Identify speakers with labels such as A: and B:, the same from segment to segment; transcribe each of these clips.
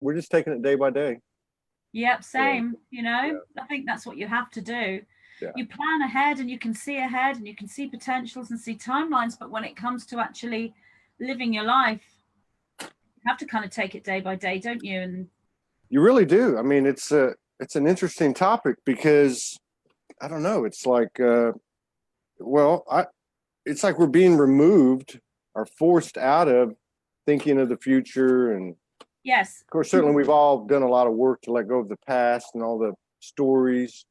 A: we're just taking it day by day.
B: Yep, same. You know,
A: Yeah.
B: I think that's what you have to do.
A: Yeah.
B: You plan ahead and you can see ahead and you can see potentials and see timelines, but when it comes to actually living your life, you have to kind of take it day by day, don't you? And
A: You really do. I mean, it's an interesting topic because I don't know. It's like, it's like we're being removed or forced out of thinking of the future. And
B: yes,
A: of course, certainly we've all done a lot of work to let go of the past and all the stories.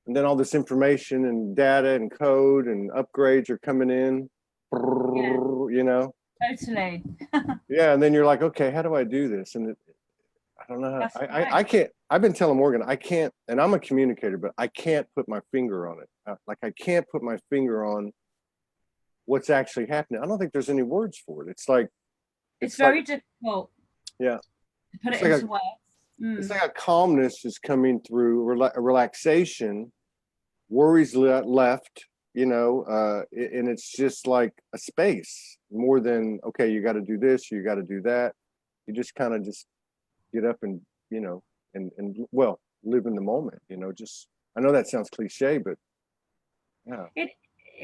A: And then all this information and data and code and upgrades are coming in,
B: yeah,
A: you know?
B: totally.
A: Yeah. And then you're like, okay, how do I do this? And I don't know
B: That's
A: how,
B: right.
A: I can't, I've been telling Morgan, I can't, and I'm a communicator, but I can't put my finger on it. Like I can't put my finger on what's actually happening. I don't think there's any words for it. It's like,
B: It's very
A: like,
B: difficult
A: yeah,
B: to put
A: it's
B: it
A: like
B: into words.
A: it's like a calmness is coming through, a relaxation, worries left, and it's just like a space more than, okay, you got to do this, you got to do that. You just kind of just get up and, and well, live in the moment, just, I know that sounds cliche, but yeah.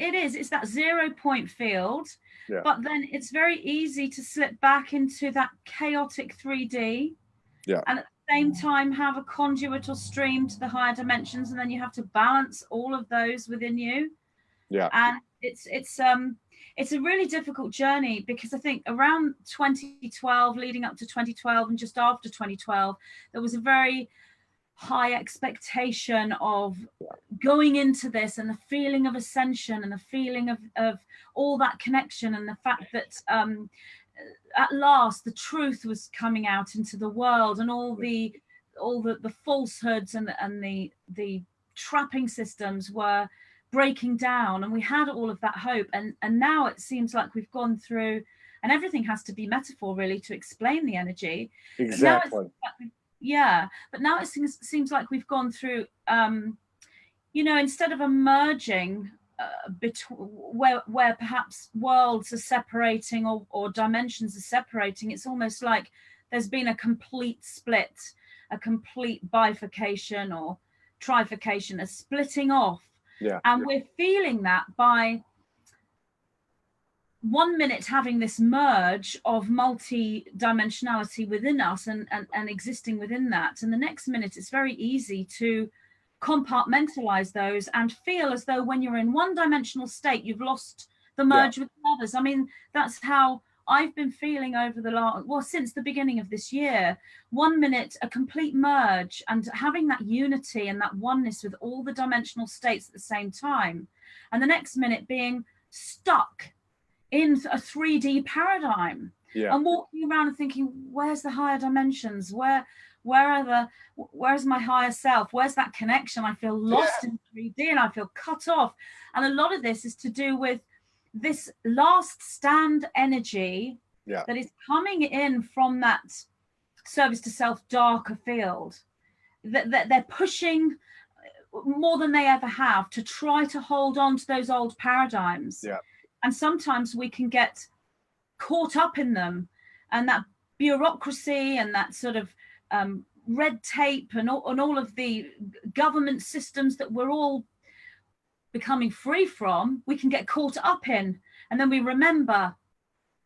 B: It is. It's that 0 point field,
A: Yeah.
B: but then it's very easy to slip back into that chaotic 3D.
A: Yeah.
B: And at the same time have a conduit or stream to the higher dimensions, and then you have to balance all of those within you.
A: Yeah.
B: And it's a really difficult journey, because I think around 2012, leading up to 2012 and just after 2012, there was a very high expectation of going into this, and the feeling of ascension and the feeling of all that connection, and the fact that at last the truth was coming out into the world, and all the falsehoods and the trapping systems were breaking down, and we had all of that hope, and now it seems like we've gone through, and everything has to be metaphor really to explain the energy.
A: Exactly.
B: But now it seems like we've gone through instead of a merging where perhaps worlds are separating, or dimensions are separating, it's almost like there's been a complete split, a complete bifurcation or trifurcation, a splitting off.
A: Yeah.
B: And we're feeling that by 1 minute having this merge of multi-dimensionality within us and existing within that, and the next minute it's very easy to compartmentalize those and feel as though when you're in one dimensional state you've lost the merge with others. I mean, that's how I've been feeling over since the beginning of this year. 1 minute a complete merge and having that unity and that oneness with all the dimensional states at the same time, and the next minute being stuck in a 3D paradigm, and walking around and thinking, where's the higher dimensions? Where's my higher self? Where's that connection? I feel lost in 3D and I feel cut off. And a lot of this is to do with this last stand energy that is coming in from that service to self darker field, that they're pushing more than they ever have to try to hold on to those old paradigms. And sometimes we can get caught up in them, and that bureaucracy and that sort of red tape and all of the government systems that we're all becoming free from, we can get caught up in. And then we remember,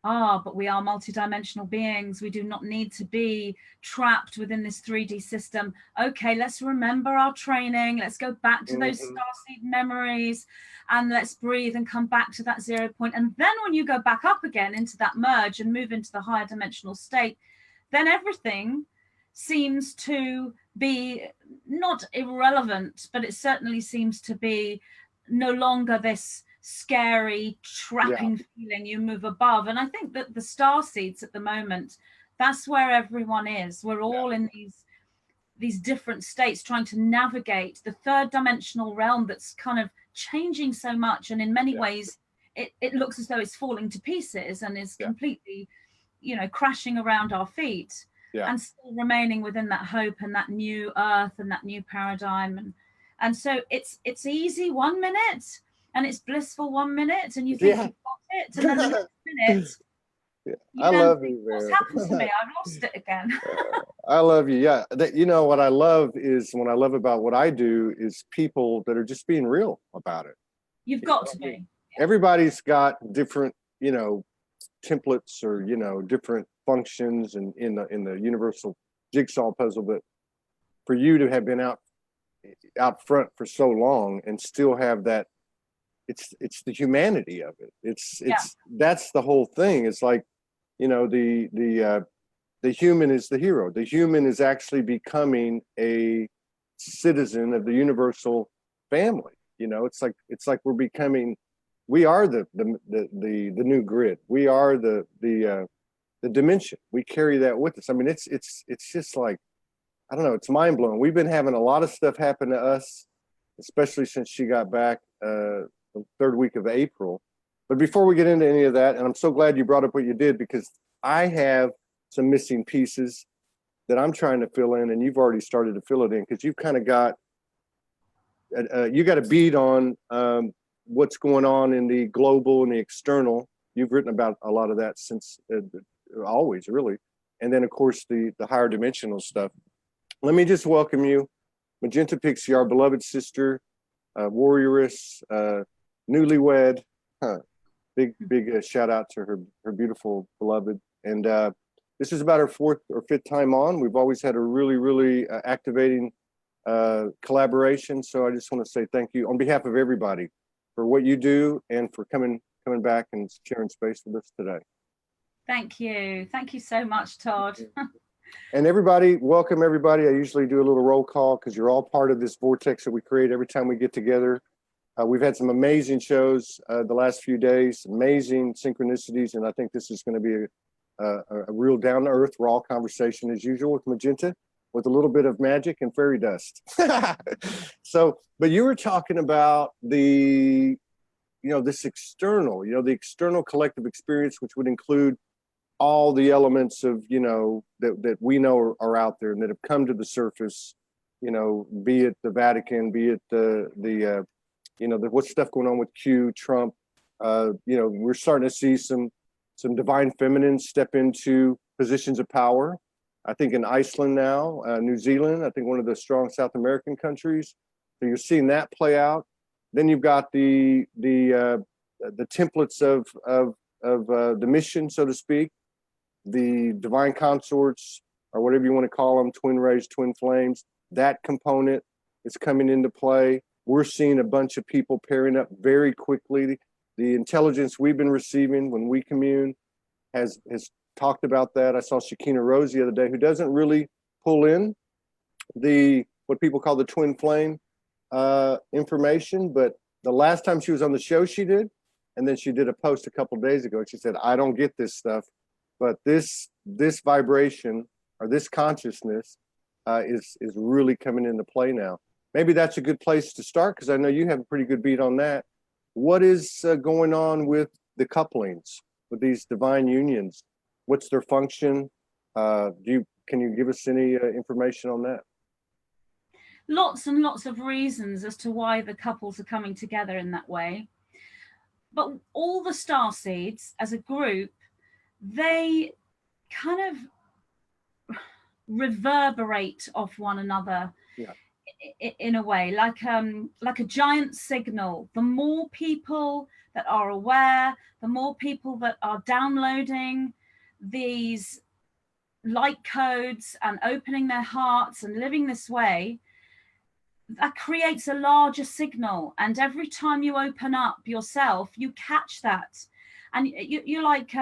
B: but we are multidimensional beings. We do not need to be trapped within this 3D system. Okay, let's remember our training. Let's go back to those Starseed memories, and let's breathe and come back to that 0 point. And then when you go back up again into that merge and move into the higher dimensional state, then everything seems to be not irrelevant, but it certainly seems to be no longer this scary trapping feeling. You move above. And I think that the star seeds at the moment, that's where everyone is. We're all in these different states trying to navigate the third dimensional realm that's kind of changing so much, and in many ways it looks as though it's falling to pieces and is completely crashing around our feet, and still remaining within that hope and that new earth and that new paradigm. And so it's easy 1 minute, and it's blissful 1 minute, and you think you've got it, and then the next minute
A: Yeah.
B: You
A: I
B: don't
A: love
B: think,
A: you,
B: what's
A: man.
B: happened to me? I've lost it again.
A: I love you. Yeah. You know, what I love is, what I love about what I do is people that are just being real about it.
B: You've got to be.
A: Everybody's got different, templates, or, different functions and in the universal jigsaw puzzle. But for you to have been out front for so long and still have that, it's the humanity of it. It's that's the whole thing. It's like, the human is the hero. The human is actually becoming a citizen of the universal family. It's like we are the new grid. We are the dimension. We carry that with us. I mean, it's just like, I don't know, it's mind blowing. We've been having a lot of stuff happen to us, especially since she got back the third week of April. But before we get into any of that, and I'm so glad you brought up what you did, because I have some missing pieces that I'm trying to fill in, and you've already started to fill it in, because you've kind of got you got a bead on what's going on in the global and the external. You've written about a lot of that since always, really. And then, of course, the higher dimensional stuff. Let me just welcome you, Magenta Pixie, our beloved sister, warrioress, newlywed. Big shout out to her beautiful beloved. And this is about her fourth or fifth time on. We've always had a really activating collaboration. So I just want to say thank you on behalf of everybody for what you do and for coming back and sharing space with us today.
B: Thank you so much, Todd.
A: And everybody, welcome everybody. I usually do a little roll call because you're all part of this vortex that we create every time we get together. We've had some amazing shows the last few days, amazing synchronicities, and I think this is going to be a real down-to-earth, raw conversation as usual with Magenta, with a little bit of magic and fairy dust. So, but you were talking about the, this external, the external collective experience, which would include all the elements of, that we know are out there and that have come to the surface, be it the Vatican, be it the what's stuff going on with Q, Trump. We're starting to see some divine feminines step into positions of power. I think in Iceland now, New Zealand, I think one of the strong South American countries. So you're seeing that play out. Then you've got the templates of the mission, so to speak, the divine consorts, or whatever you want to call them, twin rays, twin flames. That component is coming into play. We're seeing a bunch of people pairing up very quickly. The intelligence we've been receiving when we commune has talked about that. I saw Shakina Rose the other day, who doesn't really pull in what people call the twin flame information, but the last time she was on the show, she did. And then she did a post a couple of days ago, and she said, I don't get this stuff, but this vibration or this consciousness is really coming into play now. Maybe that's a good place to start, because I know you have a pretty good beat on that. What is going on with the couplings, with these divine unions? What's their function? Can you give us any information on that?
B: Lots and lots of reasons as to why the couples are coming together in that way. But all the starseeds as a group, they kind of reverberate off one another. Yeah. In a way, like a giant signal. The more people that are aware, the more people that are downloading these light codes and opening their hearts and living this way, that creates a larger signal. And every time you open up yourself, you catch that, and you're like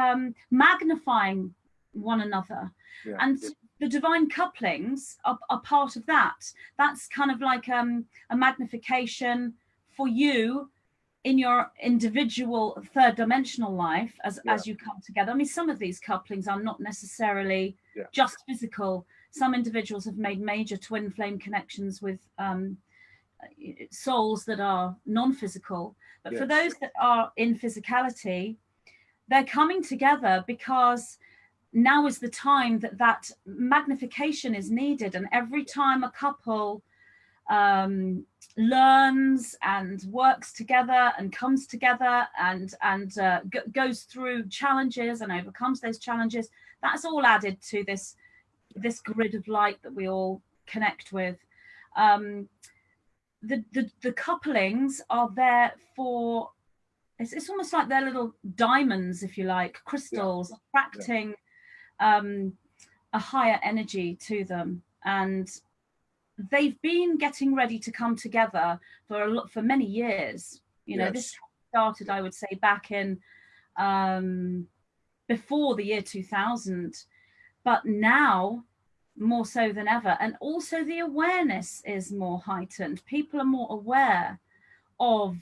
B: magnifying one another. Yeah. And the divine couplings are part of that. That's kind of like a magnification for you in your individual third dimensional life as you come together. I mean, some of these couplings are not necessarily just physical. Some individuals have made major twin flame connections with souls that are non-physical. But for those that are in physicality, they're coming together because now is the time that magnification is needed. And every time a couple learns and works together and comes together and goes through challenges and overcomes those challenges. That's all added to this grid of light that we all connect with. The couplings are there for, it's almost like they're little diamonds, if you like, crystals, attracting a higher energy to them. And they've been getting ready to come together for many years. You know, this started, I would say, back in before the year 2000, but now more so than ever. And also the awareness is more heightened. People are more aware of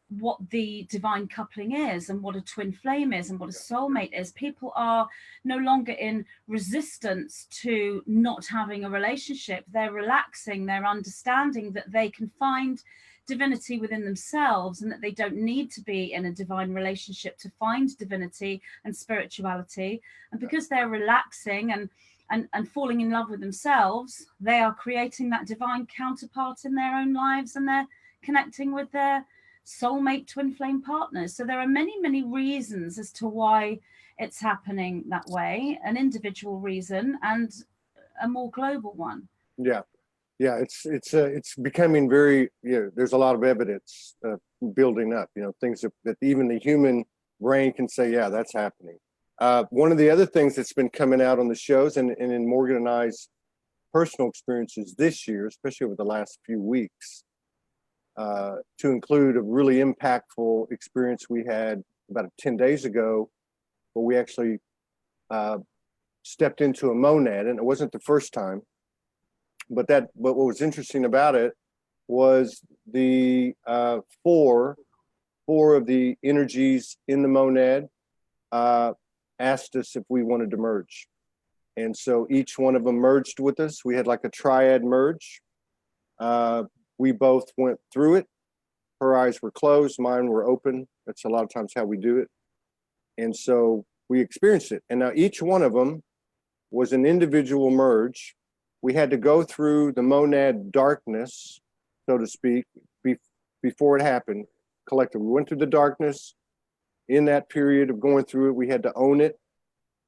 B: what the divine coupling is and what a twin flame is and what a soulmate is. People are no longer in resistance to not having a relationship. They're relaxing, they're understanding that they can find divinity within themselves and that they don't need to be in a divine relationship to find divinity and spirituality. And because they're relaxing and falling in love with themselves, they are creating that divine counterpart in their own lives, and they're connecting with their soulmate twin flame partners. So there are many, many reasons as to why it's happening that way, an individual reason and a more global one.
A: Yeah. It's becoming very, there's a lot of evidence building up, things that even the human brain can say, yeah, that's happening. One of the other things that's been coming out on the shows and in Morgan and I's personal experiences this year, especially over the last few weeks, to include a really impactful experience we had about 10 days ago, where we actually stepped into a monad, and it wasn't the first time. But what was interesting about it was the four of the energies in the monad asked us if we wanted to merge. And so each one of them merged with us. We had like a triad merge. We both went through it. Her eyes were closed, mine were open. That's a lot of times how we do it. And so we experienced it. And now each one of them was an individual merge. We had to go through the monad darkness, so to speak, before it happened collectively. We went through the darkness. In that period of going through it, we had to own it,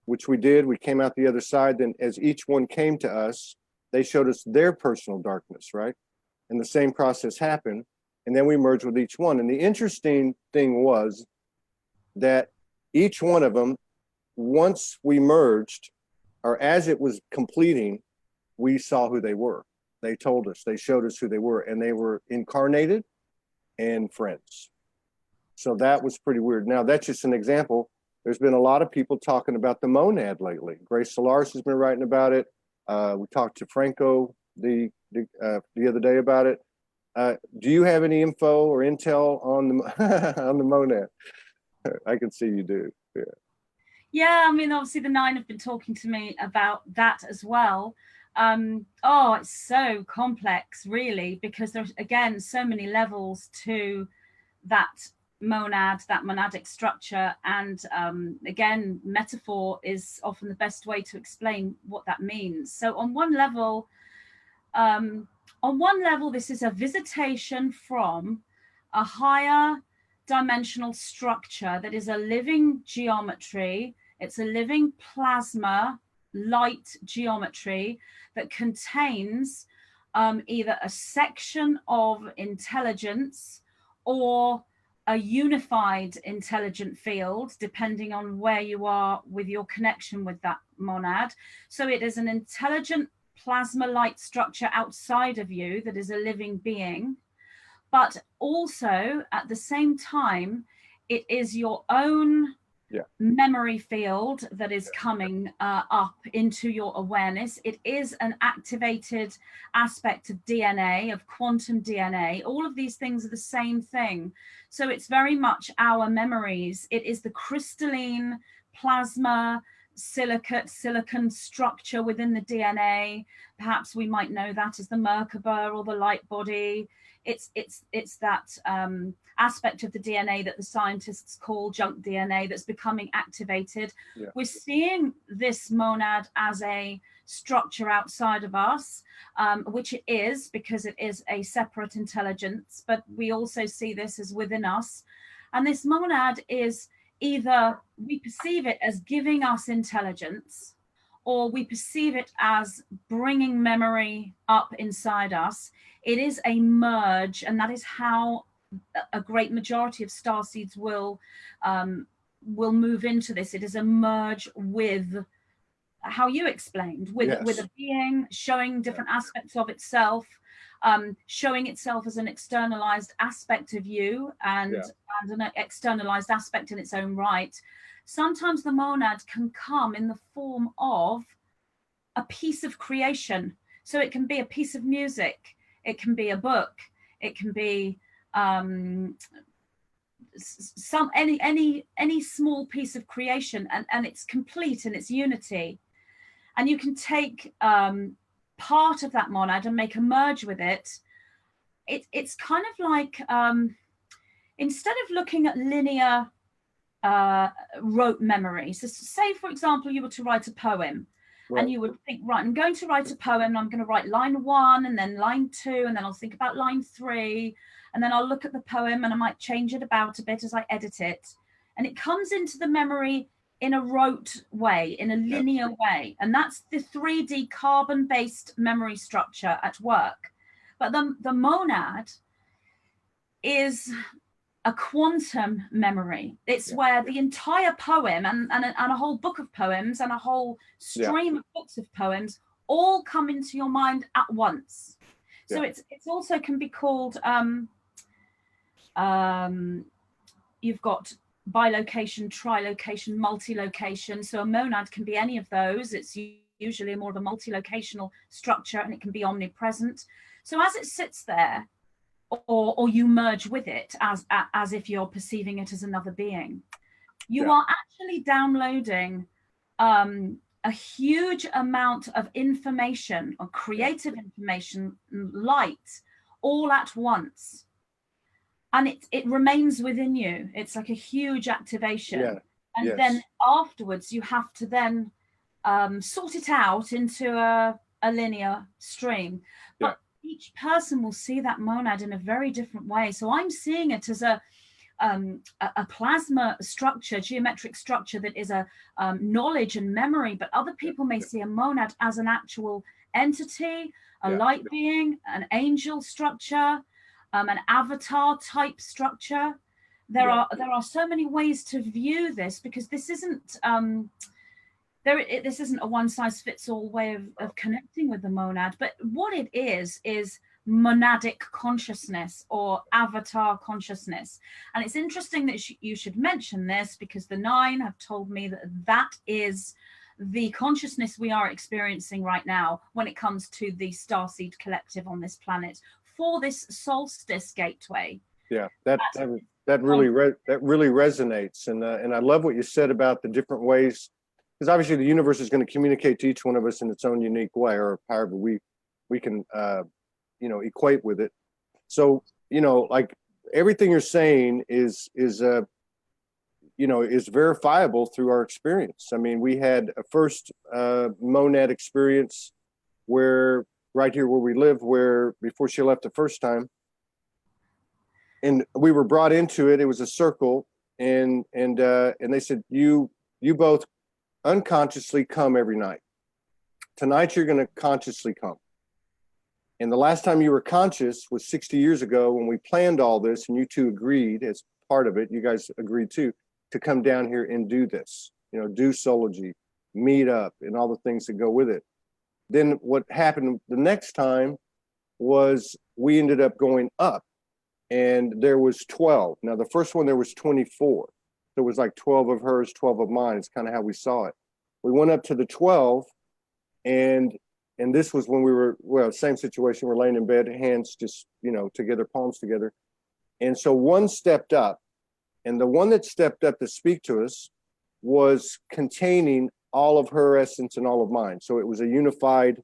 A: which we did. We came out the other side. Then as each one came to us, they showed us their personal darkness, right? And the same process happened. And then we merged with each one. And the interesting thing was that each one of them, once we merged, or as it was completing, we saw who they were. They told us, they showed us who they were, and they were incarnated and friends. So that was pretty weird. Now, that's just an example. There's been a lot of people talking about the monad lately. Grace Solaris has been writing about it. We talked to Franco the other day about it. Do you have any info or intel on the on the monad? I can see you do.
B: Yeah, I mean, obviously the 9 have been talking to me about that as well. It's so complex, really, because there's, again, so many levels to that monad, that monadic structure. And again, metaphor is often the best way to explain what that means. So on one level, this is a visitation from a higher dimensional structure that is a living geometry. It's a living plasma light geometry that contains either a section of intelligence or a unified intelligent field, depending on where you are with your connection with that monad. So it is an intelligent plasma light structure outside of you that is a living being, but also at the same time, it is your own memory field that is coming up into your awareness. It is an activated aspect of DNA, of quantum DNA. All of these things are the same thing. So it's very much our memories. It is the crystalline plasma silicon structure within the DNA. Perhaps we might know that as the Merkaba or the light body. It's that aspect of the DNA that the scientists call junk DNA that's becoming activated. We're seeing this monad as a structure outside of us, which it is, because it is a separate intelligence, but we also see this as within us. And this monad is either we perceive it as giving us intelligence, or we perceive it as bringing memory up inside us. It is a merge, and that is how a great majority of starseeds will move into this. It is a merge with, how you explained, with a being showing different aspects of itself, showing itself as an externalized aspect of you, and an externalized aspect in its own right. Sometimes the monad can come in the form of a piece of creation. So it can be a piece of music, it can be a book, it can be any small piece of creation, and it's complete in its unity. And you can take part of that monad and make a merge with it. It's kind of like, instead of looking at linear rote memory, so say for example you were to write a poem, and you would think, right, I'm going to write a poem, and I'm going to write line 1 and then line 2, and then I'll think about line 3, and then I'll look at the poem and I might change it about a bit as I edit it, and it comes into the memory in a rote way, in a linear way. And that's the 3D carbon-based memory structure at work. But the monad is a quantum memory. It's where the entire poem and a whole book of poems and a whole stream of books of poems all come into your mind at once. So it's also can be called, you've got bilocation, trilocation, multi-location. So a monad can be any of those. It's usually more of a multi-locational structure, and it can be omnipresent. So as it sits there, or you merge with it as if you're perceiving it as another being, you are actually downloading a huge amount of information, or creative information, light, all at once. And it remains within you. It's like a huge activation. And then afterwards, you have to then sort it out into a linear stream. But each person will see that monad in a very different way. So I'm seeing it as a plasma structure, geometric structure that is a knowledge and memory. But other people may see a monad as an actual entity, a light being, an angel structure, an avatar type structure. There are so many ways to view this, because this isn't this isn't a one-size-fits-all way of connecting with the monad. But what it is monadic consciousness, or avatar consciousness. And it's interesting that you should mention this, because the 9 have told me that is the consciousness we are experiencing right now when it comes to the Starseed collective on this planet, for this solstice gateway.
A: That really resonates, and I love what you said about the different ways, because obviously the universe is going to communicate to each one of us in its own unique way, or however we can equate with it. So like everything you're saying is verifiable through our experience. I mean, we had a first monad experience where right here where we live, where before she left the first time, and we were brought into it. It was a circle, and they said, you both unconsciously come every night. Tonight you're going to consciously come. And the last time you were conscious was 60 years ago, when we planned all this, and you two agreed as part of it. You guys agreed too, to come down here and do this. Do Soulogy, meet up, and all the things that go with it. Then what happened the next time was we ended up going up, and there was 12. Now the first one, there was 24. There was like 12 of hers, 12 of mine. It's kind of how we saw it. We went up to the 12, and this was when we were, same situation. We're laying in bed, hands just, together, palms together. And so one stepped up, and the one that stepped up to speak to us was containing all of her essence and all of mine. So it was a unified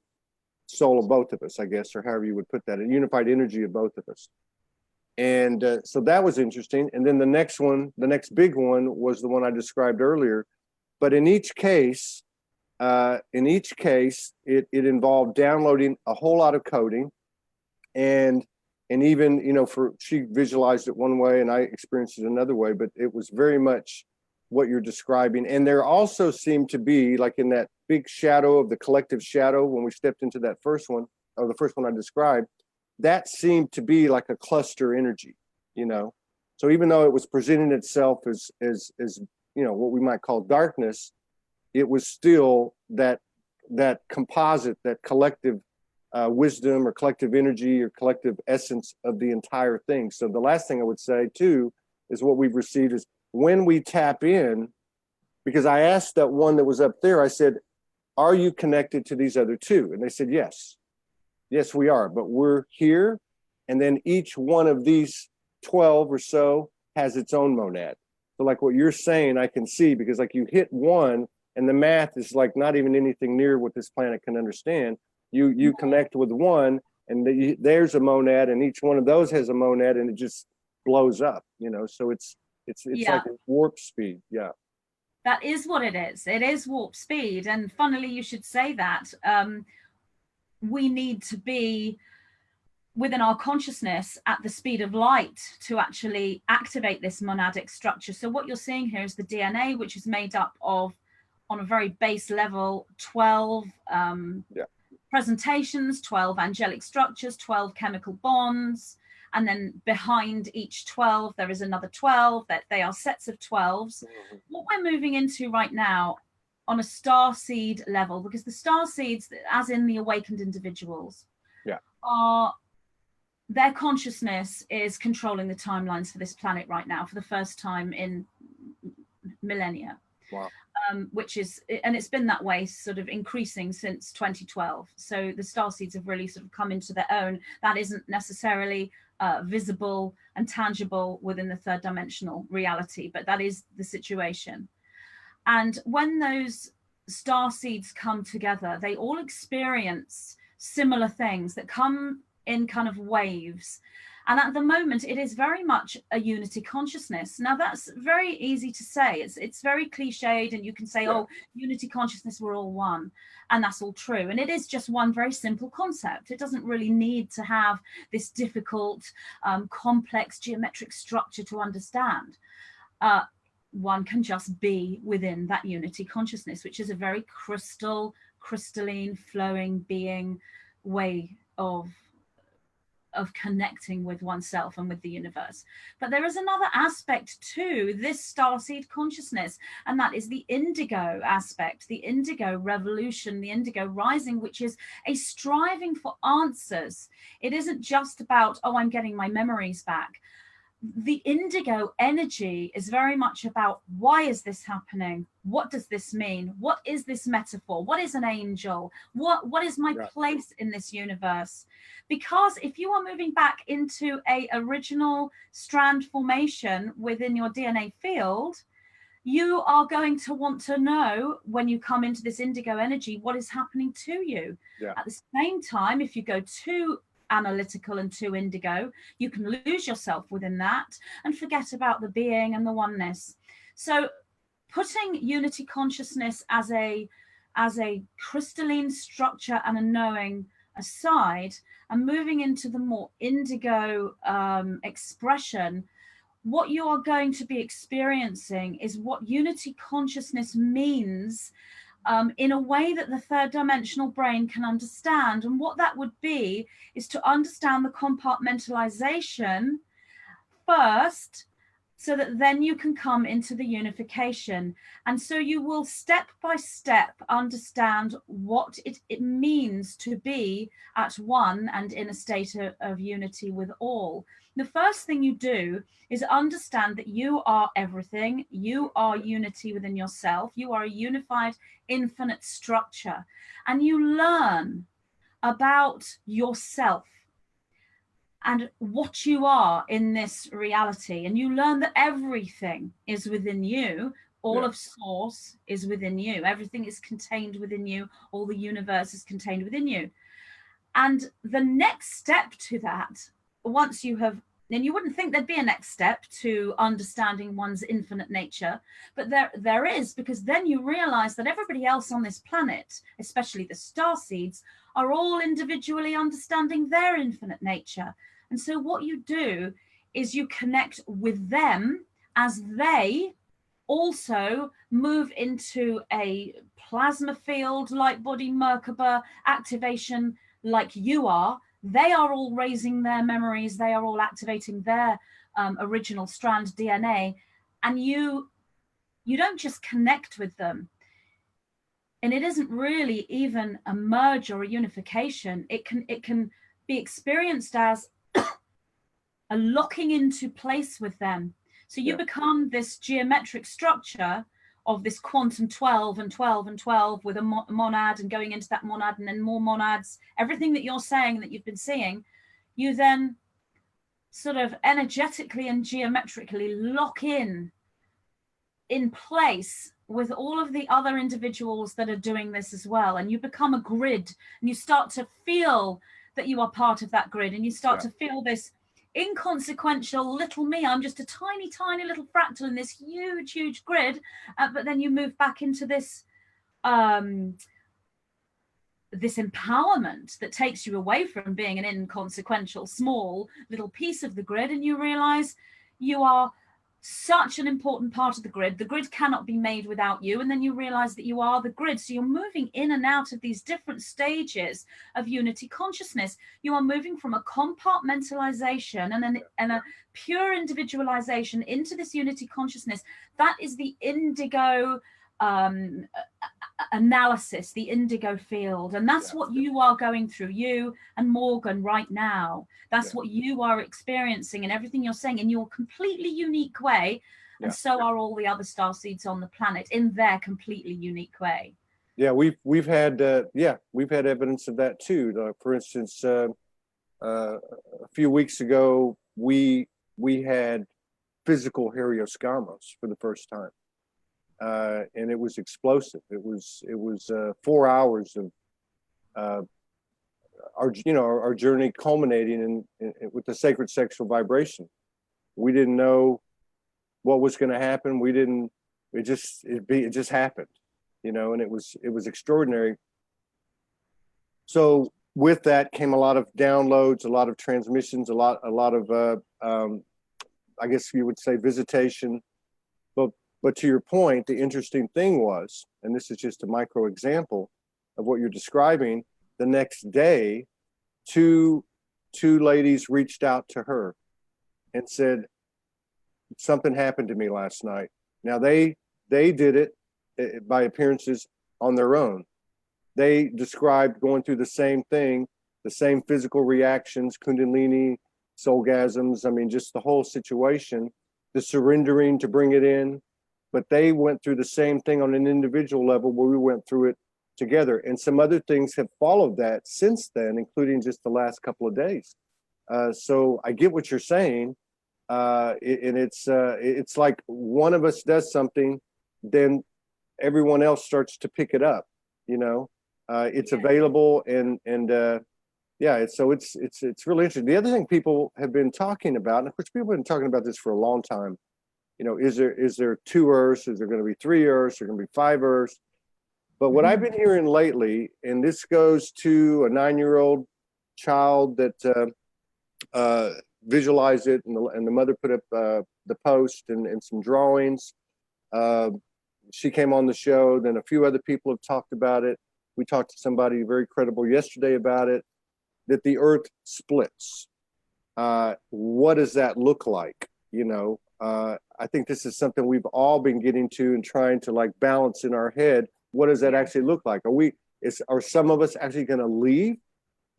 A: soul of both of us, I guess, or however you would put that, a unified energy of both of us. And so that was interesting. And then the next big one was the one I described earlier. But in each case, In each case, it involved downloading a whole lot of coding, and even, you know, she visualized it one way and I experienced it another way, but it was very much what you're describing. And there also seemed to be, like in that big shadow of the collective shadow, when we stepped into that first one, or the first one I described, that seemed to be like a cluster energy, you know. So even though it was presenting itself as you know, what we might call darkness, it was still that composite, that collective wisdom or collective energy or collective essence of the entire thing. So the last thing I would say too is what we've received is when we tap in, because I asked that one that was up there, I said, are you connected to these other two? And they said, yes. Yes, we are, but we're here. And then each one of these 12 or so has its own monad. So like what you're saying, I can see, because like you hit one and the math is like not even anything near what this planet can understand. You connect with one and there's a monad, and each one of those has a monad, and it just blows up, you know. So it's like warp speed. Yeah.
B: That is what it is. It is warp speed. And funnily, you should say that. We need to be within our consciousness at the speed of light to actually activate this monadic structure. So what you're seeing here is the DNA, which is made up of, on a very base level, 12 presentations, 12 angelic structures, 12 chemical bonds. And then behind each 12, there is another 12, that they are sets of 12s. Mm-hmm. What we're moving into right now on a starseed level, because the starseeds, as in the awakened individuals, their consciousness is controlling the timelines for this planet right now for the first time in millennia.
A: Wow.
B: Which is, and it's been that way sort of increasing since 2012. So the starseeds have really sort of come into their own. That isn't necessarily visible and tangible within the third dimensional reality, but that is the situation. And when those starseeds come together, they all experience similar things that come in kind of waves. And at the moment, it is very much a unity consciousness. Now, that's very easy to say. It's very cliched, and you can say, oh, unity consciousness, we're all one. And that's all true. And it is just one very simple concept. It doesn't really need to have this difficult, complex geometric structure to understand. One can just be within that unity consciousness, which is a very crystalline, flowing being way of connecting with oneself and with the universe. But there is another aspect to this starseed consciousness, and that is the indigo aspect, the indigo revolution, the indigo rising, which is a striving for answers. It isn't just about, oh, I'm getting my memories back. The indigo energy is very much about, why is this happening? What does this mean? What is this metaphor? What is an angel? What is my place in this universe? Because if you are moving back into a original strand formation within your DNA field, you are going to want to know, when you come into this indigo energy, what is happening to you. At the same time, if you go too analytical and too indigo, you can lose yourself within that and forget about the being and the oneness. So putting unity consciousness as a crystalline structure and a knowing aside, and moving into the more indigo expression, what you are going to be experiencing is what unity consciousness means in a way that the third dimensional brain can understand. And what that would be is to understand the compartmentalization first, so that then you can come into the unification. And so you will step by step understand what it means to be at one and in a state of unity with all. The first thing you do is understand that you are everything. You are unity within yourself. You are a unified, infinite structure. And you learn about yourself and what you are in this reality. And you learn that everything is within you. All of source is within you. Everything is contained within you. All the universe is contained within you. And the next step to that, once you have and you wouldn't think there'd be a next step to understanding one's infinite nature, but there is, because then you realize that everybody else on this planet, especially the starseeds, are all individually understanding their infinite nature. And so what you do is you connect with them as they also move into a plasma field, light body Merkaba activation like you are. They are all raising their memories. They are all activating their original strand DNA. And you don't just connect with them. And it isn't really even a merge or a unification. It can be experienced as a locking into place with them. So you become this geometric structure of this quantum 12 and 12 and 12 with a monad and going into that monad and then more monads, everything that you're saying that you've been seeing, you then sort of energetically and geometrically lock in place with all of the other individuals that are doing this as well. And you become a grid, and you start to feel that you are part of that grid, and you start to feel this inconsequential little me. I'm just a tiny, tiny little fractal in this huge, huge grid. But then you move back into this this empowerment that takes you away from being an inconsequential, small little piece of the grid, and you realize you are such an important part of the grid. The grid cannot be made without you. And then you realize that you are the grid. So you're moving in and out of these different stages of unity consciousness. You are moving from a compartmentalization and a pure individualization into this unity consciousness. That is the indigo analysis, the indigo field. And that's what you are going through, you and Morgan right now. That's what you are experiencing, and everything you're saying in your completely unique way. And so are all the other starseeds on the planet in their completely unique way.
A: Yeah, we've had evidence of that too. For instance, a few weeks ago, we had physical helioscamos for the first time. And it was explosive. It was 4 hours of our journey culminating in with the sacred sexual vibration. We didn't know what was going to happen. It just happened, and it was extraordinary. So with that came a lot of downloads, a lot of transmissions, a lot of I guess you would say visitation. But to your point, the interesting thing was, and this is just a micro example of what you're describing, the next day, two ladies reached out to her and said, something happened to me last night. Now they did it by appearances on their own. They described going through the same thing, the same physical reactions, kundalini, soulgasms, I mean, just the whole situation, the surrendering to bring it in. But they went through the same thing on an individual level where we went through it together. And some other things have followed that since then, including just the last couple of days. So I get what you're saying. And it's like one of us does something, then everyone else starts to pick it up, it's available and so it's really interesting. The other thing people have been talking about, and of course people have been talking about this for a long time, is there 2 Earths? Is there going to be 3 Earths? Is there going to be 5 Earths? But what I've been hearing lately, and this goes to a 9-year-old child that visualized it, and the mother put up the post and some drawings. She came on the show. Then a few other people have talked about it. We talked to somebody very credible yesterday about it, that the Earth splits. What does that look like? I think this is something we've all been getting to and trying to balance in our head. What does that actually look like? Are some of us actually going to leave?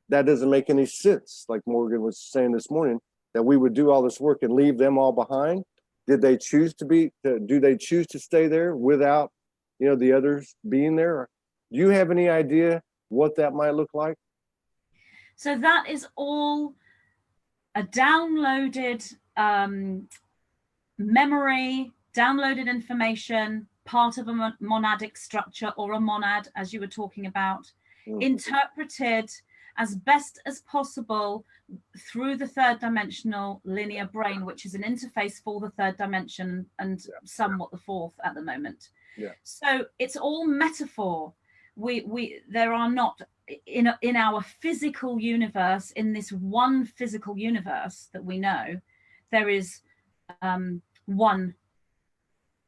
A: That doesn't make any sense. Like Morgan was saying this morning, that we would do all this work and leave them all behind. Do they choose to stay there without, the others being there? Do you have any idea what that might look like?
B: So that is all a downloaded memory, downloaded information, part of a monadic structure or a monad, as you were talking about, interpreted as best as possible through the third dimensional linear brain, which is an interface for the third dimension and somewhat the fourth at the moment. So it's all metaphor. There are not in our physical universe, in this one physical universe that we know, there is one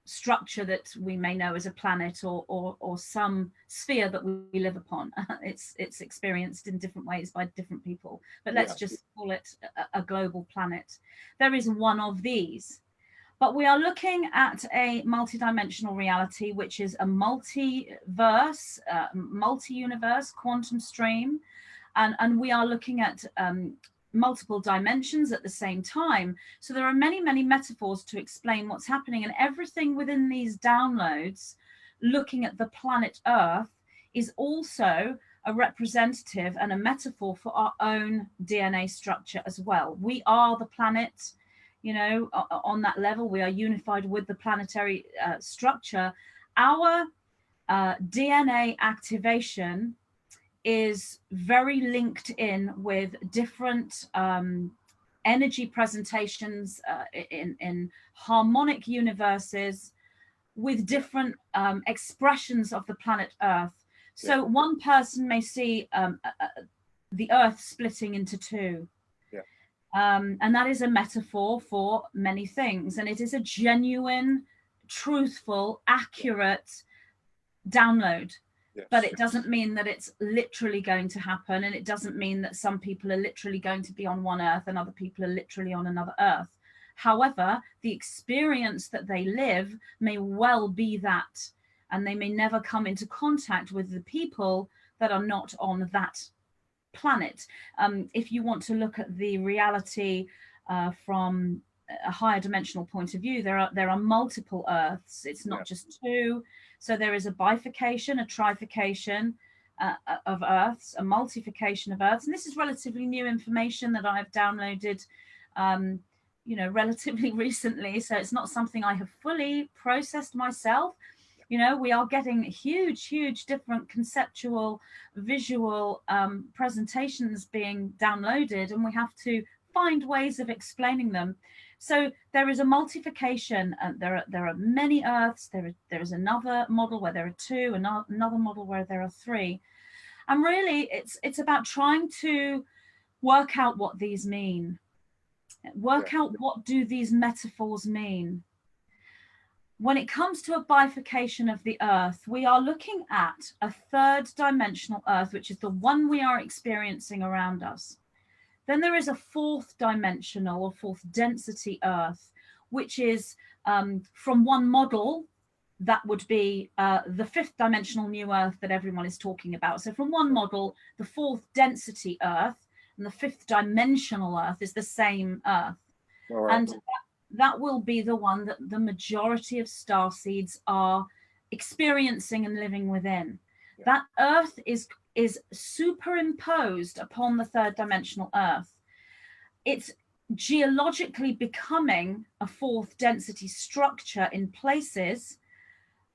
B: structure that we may know as a planet or some sphere that we live upon. It's experienced in different ways by different people, but let's just call it a global planet. There is one of these, but we are looking at a multidimensional reality, which is a multiverse, multi-universe, quantum stream, and we are looking at multiple dimensions at the same time. So there are many, many metaphors to explain what's happening, and everything within these downloads, looking at the planet Earth, is also a representative and a metaphor for our own DNA structure as well. We are the planet, you know, on that level. We are unified with the planetary structure. Our DNA activation is very linked in with different energy presentations in harmonic universes with different expressions of the planet Earth. So one person may see the Earth splitting into two. And that is a metaphor for many things. And it is a genuine, truthful, accurate download. But it doesn't mean that it's literally going to happen. And it doesn't mean that some people are literally going to be on one Earth and other people are literally on another Earth. However, the experience that they live may well be that. And they may never come into contact with the people that are not on that planet. If you want to look at the reality from a higher dimensional point of view, there are multiple Earths. It's not just two. So there is a bifurcation, a trifurcation of Earths, a multification of Earths. And this is relatively new information that I've downloaded, you know, relatively recently. So it's not something I have fully processed myself. You know, we are getting huge different conceptual, visual presentations being downloaded, and we have to find ways of explaining them. So there is a multification, and there are many Earths. There is another model where there are two, another model where there are three, and really it's about trying to work out what these mean, work out what do these metaphors mean. When it comes to a bifurcation of the Earth, we are looking at a third dimensional Earth, which is the one we are experiencing around us. Then there is a fourth dimensional or fourth density Earth, which is from one model, that would be the fifth dimensional new Earth that everyone is talking about. So from one model, the fourth density Earth and the fifth dimensional Earth is the same Earth. Right. And that will be the one that the majority of starseeds are experiencing and living within. That Earth is superimposed upon the third dimensional Earth. It's geologically becoming a fourth density structure in places.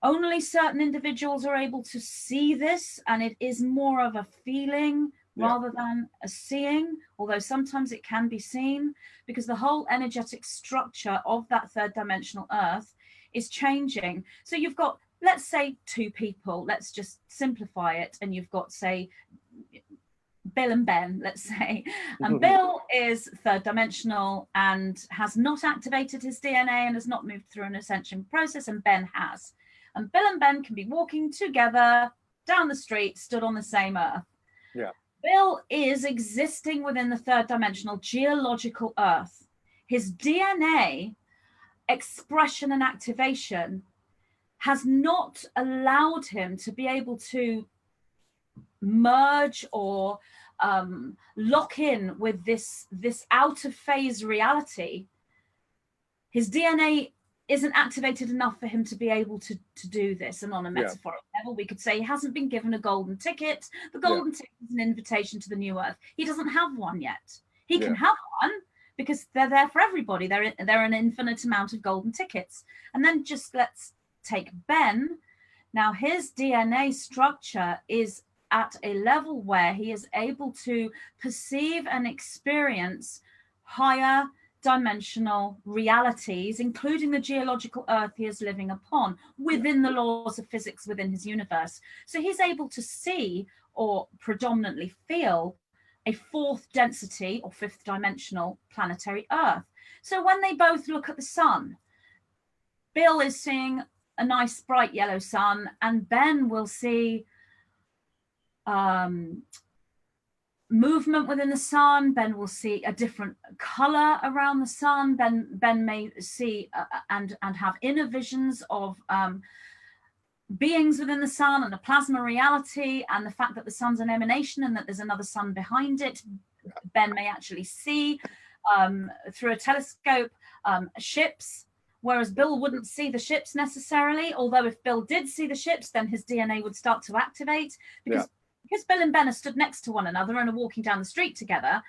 B: Only certain individuals are able to see this, and it is more of a feeling rather than a seeing, although sometimes it can be seen, because the whole energetic structure of that third dimensional Earth is changing. So you've got, let's say, two people, let's just simplify it, and you've got, say, Bill and Ben, let's say, and Bill is third dimensional and has not activated his DNA and has not moved through an ascension process, and Ben has. And Bill and Ben can be walking together down the street, stood on the same Earth. Bill is existing within the third dimensional geological Earth. His DNA expression and activation has not allowed him to be able to merge or lock in with this out of phase reality. His DNA isn't activated enough for him to be able to do this. And on a metaphoric level, we could say he hasn't been given a golden ticket. The golden ticket is an invitation to the new Earth. He doesn't have one yet. He can have one because they're there for everybody. They're an infinite amount of golden tickets. And then just let's take Ben. Now his DNA structure is at a level where he is able to perceive and experience higher dimensional realities, including the geological earth he is living upon, within the laws of physics within his universe. So he's able to see, or predominantly feel, a fourth density or fifth dimensional planetary earth. So when they both look at the sun, Bill is seeing a nice bright yellow sun, and Ben will see movement within the sun. Ben will see a different color around the sun. Ben may see and have inner visions of beings within the sun and a plasma reality, and the fact that the sun's an emanation and that there's another sun behind it. Ben may actually see through a telescope ships, whereas Bill wouldn't see the ships necessarily. Although if Bill did see the ships, then his DNA would start to activate, because Bill and Ben are stood next to one another and are walking down the street together.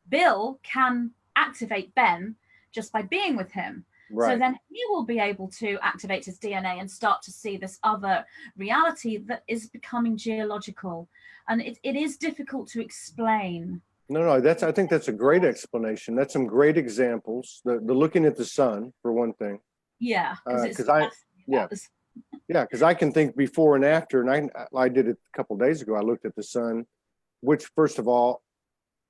B: Bill can activate Ben just by being with him. Right. So then he will be able to activate his DNA and start to see this other reality that is becoming geological. And it is difficult to explain.
A: No, I think that's a great explanation. That's some great examples. The looking at the sun, for one thing.
B: Yeah,
A: because I can think before and after, and I did it a couple of days ago. I looked at the sun, which, first of all,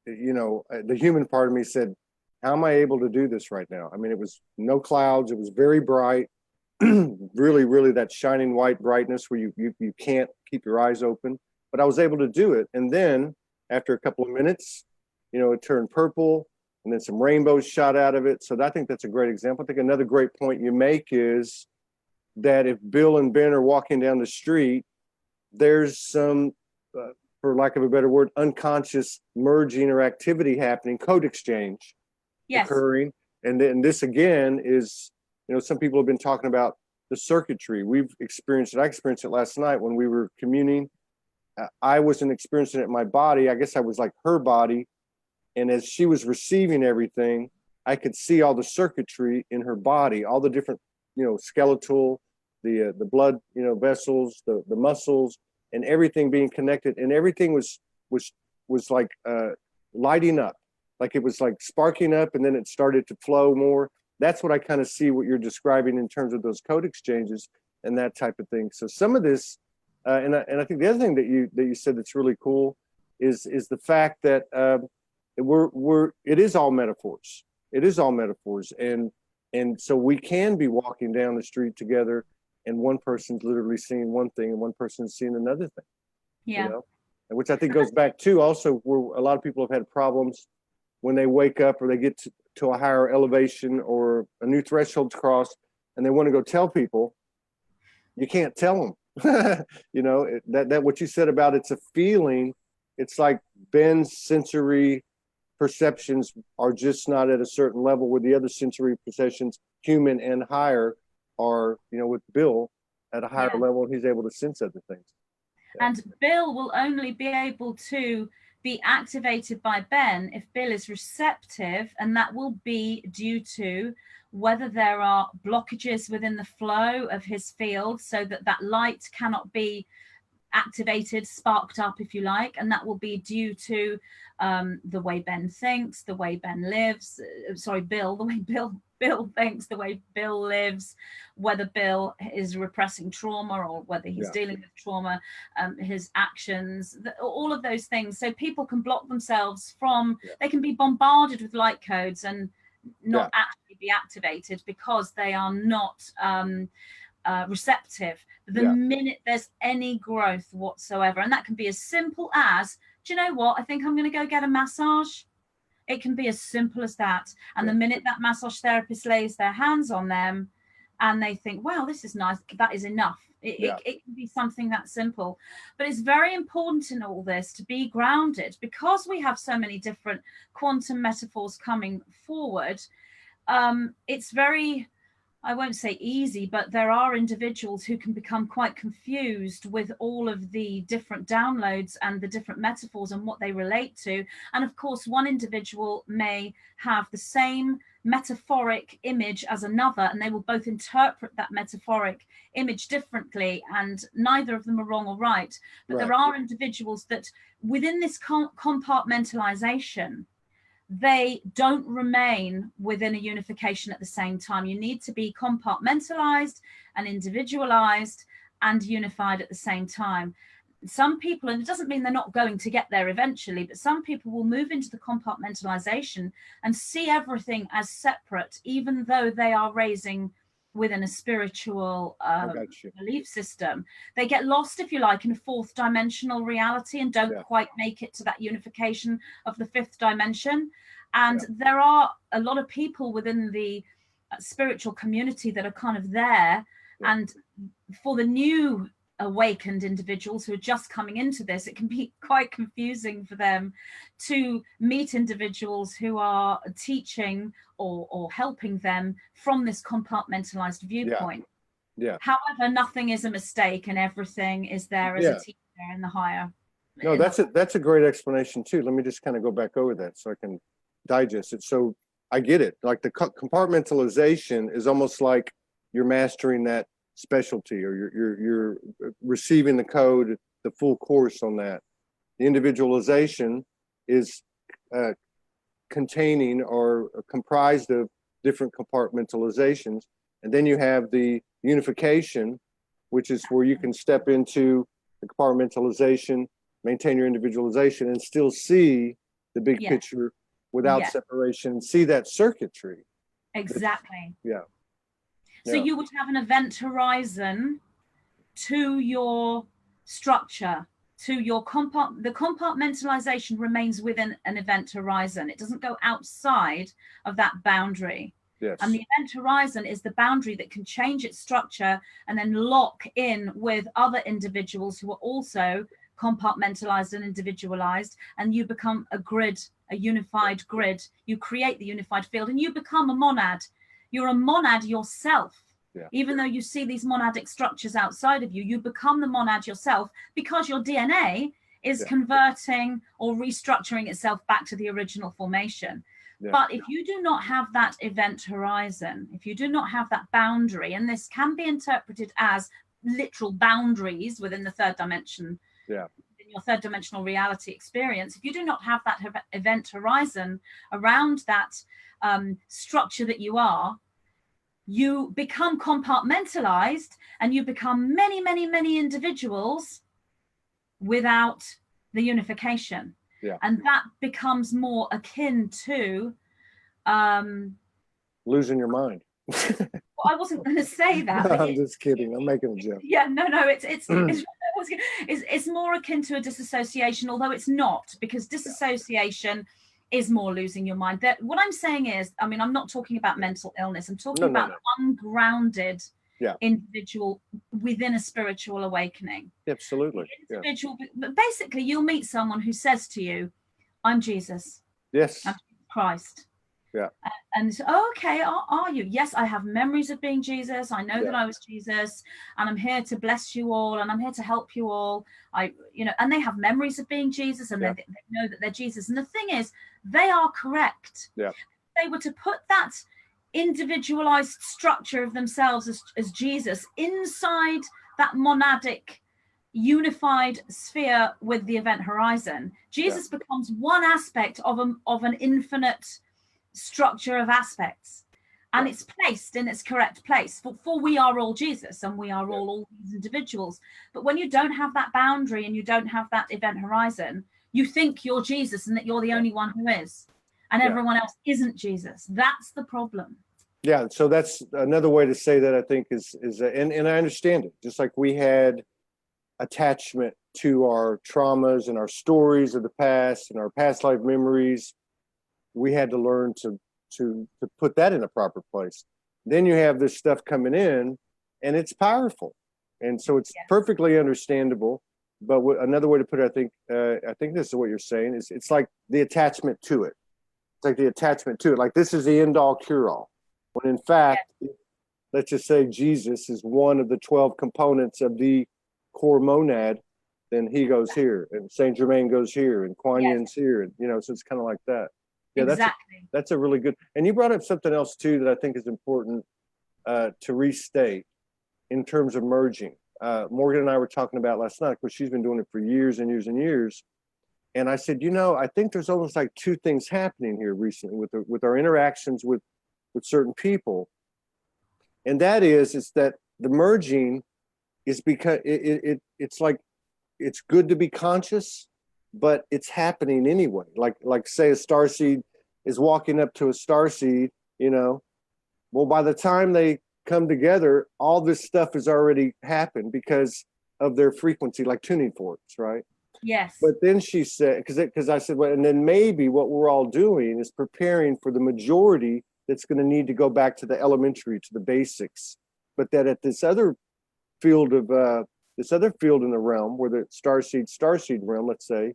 A: you know, the human part of me said, how am I able to do this right now? I mean, it was no clouds. It was very bright, really, really that shining white brightness where you can't keep your eyes open. But I was able to do it. And then after a couple of minutes, you know, it turned purple, and then some rainbows shot out of it. So I think that's a great example. I think another great point you make is that if Bill and Ben are walking down the street, there's some, for lack of a better word, unconscious merging or activity happening, code exchange occurring. And then this again is, you know, some people have been talking about the circuitry. We've experienced it. I experienced it last night when we were communing. I wasn't experiencing it in my body. I guess I was like her body. And as she was receiving everything, I could see all the circuitry in her body, all the different, you know, skeletal, the blood, you know, vessels, the muscles, and everything being connected. And everything was like lighting up. Like it was like sparking up, and then it started to flow more. That's what I kind of see what you're describing in terms of those code exchanges and that type of thing. So some of this, and I think the other thing that you said that's really cool is the fact that it is all metaphors. It is all metaphors, and so we can be walking down the street together, and one person's literally seeing one thing, and one person's seeing another thing.
B: Yeah,
A: you know? And which I think goes back to also where a lot of people have had problems when they wake up or they get to a higher elevation or a new threshold to cross, and they want to go tell people. You can't tell them. You know, that what you said about it's a feeling. It's like Ben's sensory perceptions are just not at a certain level, where the other sensory perceptions, human and higher, are, you know, with Bill at a higher level, and he's able to sense other things.
B: And Bill will only be able to be activated by Ben if Bill is receptive, and that will be due to whether there are blockages within the flow of his field, so that light cannot be activated, sparked up, if you like, and that will be due to the way Ben thinks, the way Ben lives. Bill, the way Bill thinks, the way Bill lives, whether Bill is repressing trauma or whether he's dealing with trauma, his actions, all of those things. So people can block themselves from, they can be bombarded with light codes and not actually be activated because they are not receptive the minute there's any growth whatsoever. And that can be as simple as, do you know what, I think I'm going to go get a massage. It can be as simple as that. And the minute that massage therapist lays their hands on them and they think, wow, this is nice, that is enough. It can be something that simple. But it's very important in all this to be grounded, because we have so many different quantum metaphors coming forward. It's very, I won't say easy, but there are individuals who can become quite confused with all of the different downloads and the different metaphors and what they relate to. And of course, one individual may have the same metaphoric image as another, and they will both interpret that metaphoric image differently, and neither of them are wrong or right. But there are individuals that within this compartmentalization, they don't remain within a unification at the same time. You need to be compartmentalized and individualized and unified at the same time. Some people, and it doesn't mean they're not going to get there eventually, but some people will move into the compartmentalization and see everything as separate, even though they are raising within a spiritual belief system. They get lost, if you like, in a fourth dimensional reality and don't quite make it to that unification of the fifth dimension. And there are a lot of people within the spiritual community that are kind of there. And for the new awakened individuals who are just coming into this, it can be quite confusing for them to meet individuals who are teaching or helping them from this compartmentalized viewpoint. However, nothing is a mistake and everything is there as a teacher in the higher.
A: No, that's a great explanation too. Let me just kind of go back over that so I can digest it. So I get it. Like the compartmentalization is almost like you're mastering that specialty, or you're receiving the code, the full course on that. The individualization is containing or comprised of different compartmentalizations, and then you have the unification, which is where you can step into the compartmentalization, maintain your individualization, and still see the big picture without separation, see that circuitry.
B: Exactly. So you would have an event horizon to your structure, to your the compartmentalization remains within an event horizon. It doesn't go outside of that boundary. And the event horizon is the boundary that can change its structure and then lock in with other individuals who are also compartmentalized and individualized, and you become a grid, a unified grid. You create the unified field and you become a monad. You're a monad yourself. Even though you see these monadic structures outside of you, you become the monad yourself because your DNA is converting or restructuring itself back to the original formation. But if you do not have that event horizon, if you do not have that boundary, and this can be interpreted as literal boundaries within the third dimension, in your third dimensional reality experience, if you do not have that event horizon around that structure that you are, you become compartmentalized and you become many, many, many individuals without the unification. And that becomes more akin to
A: losing your mind.
B: Well, I wasn't going to say that.
A: No, I'm just kidding. I'm making a joke.
B: It's more akin to a disassociation, although it's not, because disassociation is more losing your mind. What I'm saying is, I mean, I'm not talking about mental illness. I'm talking about ungrounded individual within a spiritual awakening.
A: Absolutely.
B: Individual, but basically you'll meet someone who says to you, I'm Jesus.
A: Yes.
B: I'm Christ. And so, okay, are you? Yes, I have memories of being Jesus. I know that I was Jesus, and I'm here to bless you all, and I'm here to help you all. And they have memories of being Jesus, and they know that they're Jesus. And the thing is, they are correct. If they were to put that individualized structure of themselves as Jesus inside that monadic unified sphere with the event horizon, Jesus becomes one aspect of an infinite structure of aspects, and it's placed in its correct place, for we are all Jesus, and we are all these individuals. But when you don't have that boundary and you don't have that event horizon, you think you're Jesus and that you're the only one who is, and everyone else isn't Jesus. That's the problem.
A: So that's another way to say that, I think, is and I understand it. Just like we had attachment to our traumas and our stories of the past and our past life memories, we had to learn to put that in a proper place. Then you have this stuff coming in, and it's powerful, and so it's perfectly understandable. But another way to put it, I think this is what you're saying, is it's like the attachment to it. It's like the attachment to it. Like this is the end-all cure-all, when in fact, let's just say Jesus is one of the 12 components of the core monad. Then he goes here, and Saint Germain goes here, and Kuan Yin's here, and so it's kind of like that. Yeah,
B: exactly.
A: That's a really good, and you brought up something else too that I think is important to restate in terms of merging. Morgan and I were talking about last night, because she's been doing it for years and years and years. And I said, I think there's almost like two things happening here recently with our interactions with certain people. And that is that the merging is because it's like, it's good to be conscious, but it's happening anyway. Like say a starseed is walking up to a starseed, well, by the time they come together, all this stuff has already happened because of their frequency, like tuning forks, right?
B: Yes.
A: But then she said, because I said, well, and then maybe what we're all doing is preparing for the majority that's going to need to go back to the elementary, to the basics. But that at this other field in the realm, where the starseed realm, let's say,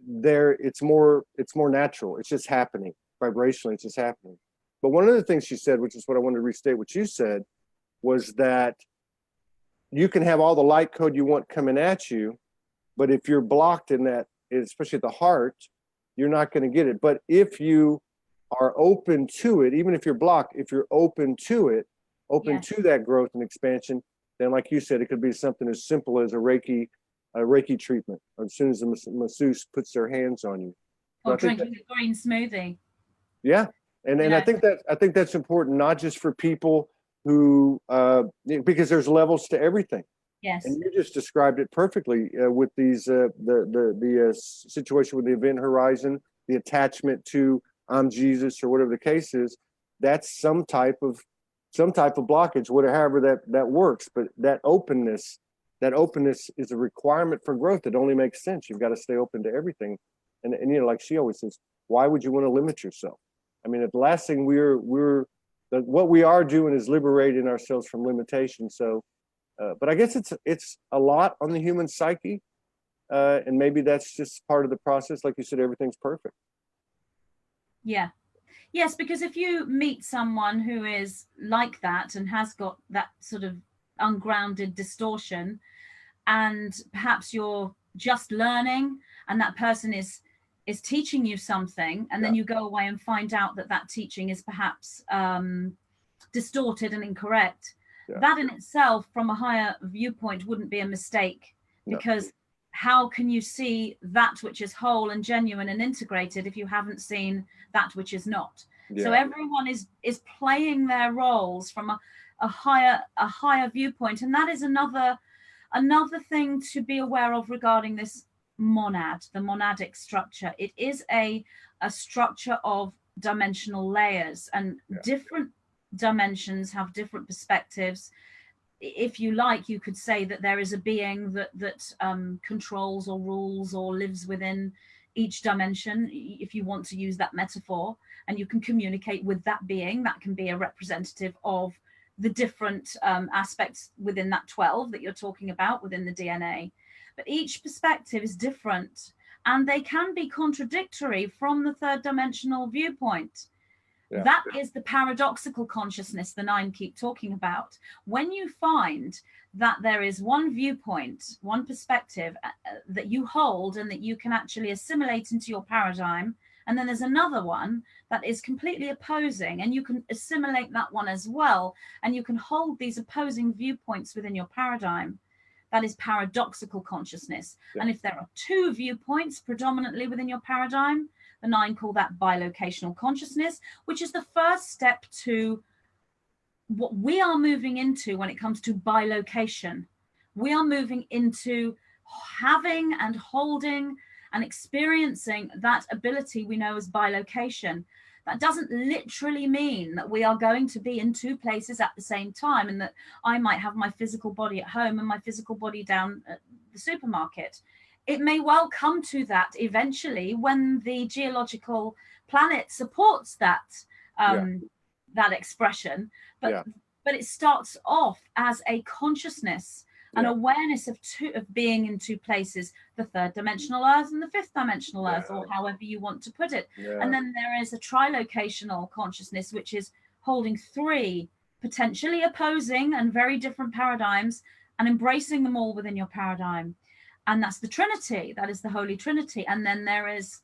A: there it's more natural. It's just happening vibrationally. It's just happening. But one of the things she said, which is what I wanted to restate, what you said, was that you can have all the light code you want coming at you, but if you're blocked in that, especially at the heart, you're not going to get it. But if you are open to it, even if you're blocked, if you're open to it, to that growth and expansion, then like you said, it could be something as simple as a Reiki treatment, as soon as the masseuse puts their hands on you.
B: Or drinking a green smoothie.
A: Yeah. And I think that's important, not just for people who, because there's levels to everything.
B: Yes.
A: And you just described it perfectly with these the situation with the event horizon, the attachment to I'm Jesus or whatever the case is. That's some type of blockage, however that works. But that openness is a requirement for growth. It only makes sense. You've got to stay open to everything. And like she always says, why would you want to limit yourself? I mean, the last thing what we are doing is liberating ourselves from limitation. So, but I guess it's a lot on the human psyche, and maybe that's just part of the process. Like you said, everything's perfect.
B: Yeah. Yes, because if you meet someone who is like that and has got that sort of ungrounded distortion, and perhaps you're just learning, and that person is teaching you something, and then you go away and find out that teaching is perhaps distorted and incorrect. That in itself, from a higher viewpoint, wouldn't be a mistake, because how can you see that which is whole and genuine and integrated if you haven't seen that which is not? So everyone is playing their roles from a higher viewpoint, and that is another thing to be aware of regarding this monad, the monadic structure. It is a structure of dimensional layers, and different dimensions have different perspectives. If you like, you could say that there is a being that controls or rules or lives within each dimension, if you want to use that metaphor, and you can communicate with that being. That can be a representative of the different aspects within that 12 that you're talking about within the DNA. But each perspective is different, and they can be contradictory from the third dimensional viewpoint. That is the paradoxical consciousness the 9 keep talking about. When you find that there is one viewpoint, one perspective that you hold and that you can actually assimilate into your paradigm, and then there's another one that is completely opposing, and you can assimilate that one as well, and you can hold these opposing viewpoints within your paradigm, that is paradoxical consciousness. And if there are 2 viewpoints predominantly within your paradigm, the 9 call that bilocational consciousness, which is the first step to what we are moving into when it comes to bilocation. We are moving into having and holding and experiencing that ability we know as bilocation. That doesn't literally mean that we are going to be in 2 places at the same time, and that I might have my physical body at home and my physical body down at the supermarket. It may well come to that eventually when the geological planet supports that that expression, but it starts off as a consciousness, an awareness of being in 2 places, the 3rd dimensional Earth and the 5th dimensional Earth, or however you want to put it. And then there is a trilocational consciousness, which is holding 3 potentially opposing and very different paradigms and embracing them all within your paradigm. And that's the Trinity. That is the Holy Trinity. And then there is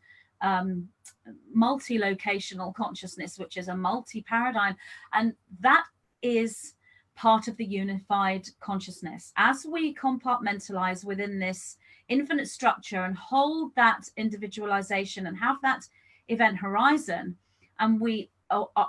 B: multi-locational consciousness, which is a multi-paradigm, and that is part of the unified consciousness. As we compartmentalize within this infinite structure and hold that individualization and have that event horizon, and we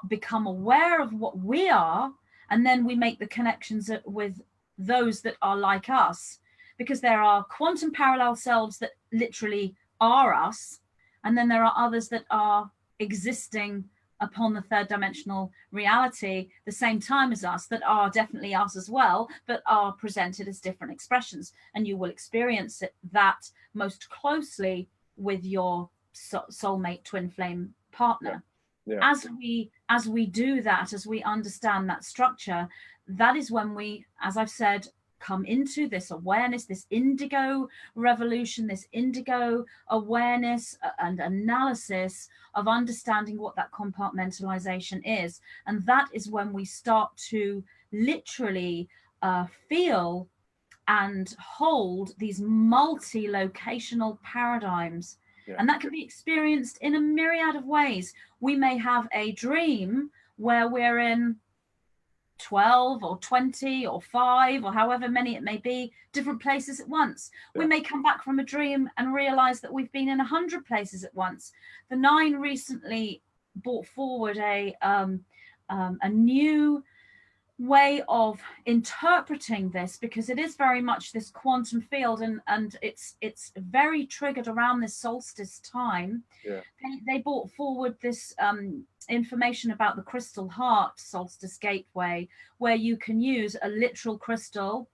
B: become aware of what we are, and then we make the connections with those that are like us, because there are quantum parallel selves that literally are us, and then there are others that are existing upon the third dimensional reality the same time as us, that are definitely us as well, but are presented as different expressions. And you will experience that most closely with your soulmate twin flame partner.
A: Yeah.
B: As we do that, as we understand that structure, that is when we, as I've said, come into this awareness, this indigo revolution, this indigo awareness and analysis of understanding what that compartmentalization is. And that is when we start to literally feel and hold these multi-locational paradigms. Yeah. And that can be experienced in a myriad of ways. We may have a dream where we're in 12 or 20 or 5 or however many it may be, different places at once. Yeah. We may come back from a dream and realize that we've been in 100 places at once. The 9 recently brought forward a new way of interpreting this, because it is very much this quantum field, and it's very triggered around this solstice time. Yeah. They brought forward this information about the crystal heart solstice gateway, where you can use a literal crystal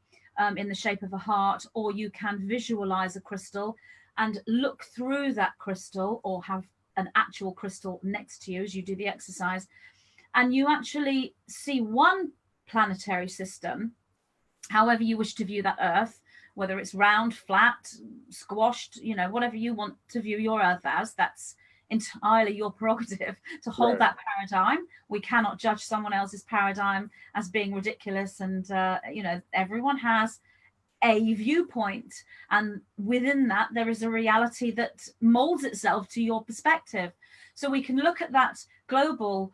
B: in the shape of a heart, or you can visualize a crystal and look through that crystal, or have an actual crystal next to you as you do the exercise, and you actually see one planetary system, however you wish to view that Earth, whether it's round, flat, squashed, whatever you want to view your Earth as, that's entirely your prerogative to hold that paradigm. We cannot judge someone else's paradigm as being ridiculous, and everyone has a viewpoint, and within that there is a reality that molds itself to your perspective. So we can look at that global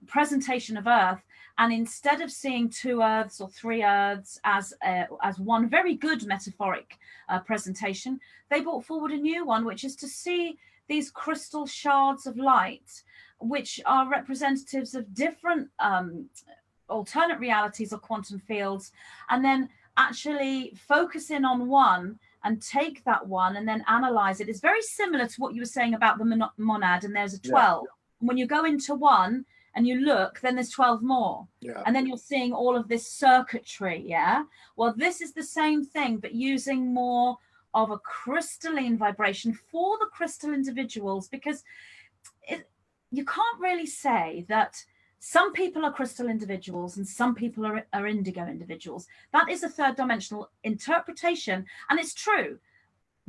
B: presentation of Earth, and instead of seeing 2 Earths or 3 Earths as one very good metaphoric presentation, they brought forward a new one, which is to see these crystal shards of light, which are representatives of different alternate realities or quantum fields, and then actually focus in on one and take that one and then analyze it. It's very similar to what you were saying about the monad, and there's a 12. Yeah. When you go into one and you look, then there's 12 more. Yeah. And then you're seeing all of this circuitry. Yeah. Well, this is the same thing, but using more of a crystalline vibration for the crystal individuals, because you can't really say that some people are crystal individuals and some people are indigo individuals. That is a third dimensional interpretation. And it's true.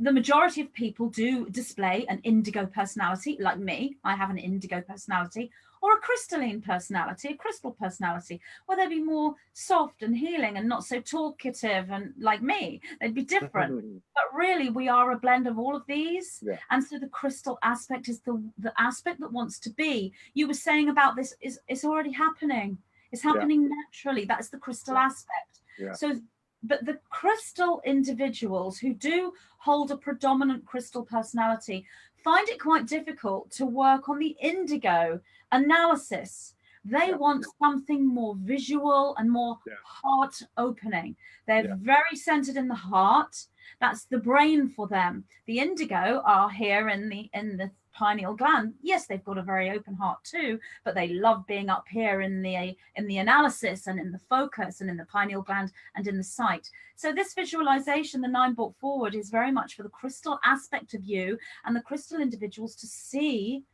B: The majority of people do display an indigo personality, like me. I have an indigo personality, or a crystalline personality, a crystal personality, where they'd be more soft and healing and not so talkative, and like me, they'd be different. But really, we are a blend of all of these. Yeah. And so the crystal aspect is the aspect that wants to be. You were saying about this it's already happening. It's happening naturally. That's the crystal aspect. Yeah. So, but the crystal individuals who do hold a predominant crystal personality find it quite difficult to work on the indigo analysis. They want something more visual and more heart opening. They're very centered in the heart. That's the brain for them. The indigo are here in the pineal gland. Yes, they've got a very open heart too, but they love being up here in the analysis and in the focus and in the pineal gland and in the sight. So this visualization the 9 brought forward is very much for the crystal aspect of you and the crystal individuals to see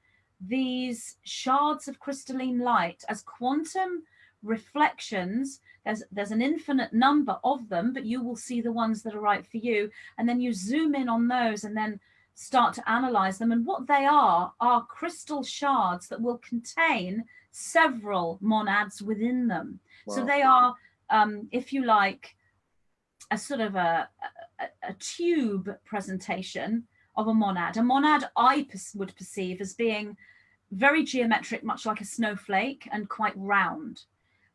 B: these shards of crystalline light as quantum reflections. There's an infinite number of them, but you will see the ones that are right for you, and then you zoom in on those and then start to analyze them. And what they are crystal shards that will contain several monads within them. Wow. So they are, if you like, a sort of a tube presentation of a monad. A monad would perceive as being very geometric, much like a snowflake, and quite round.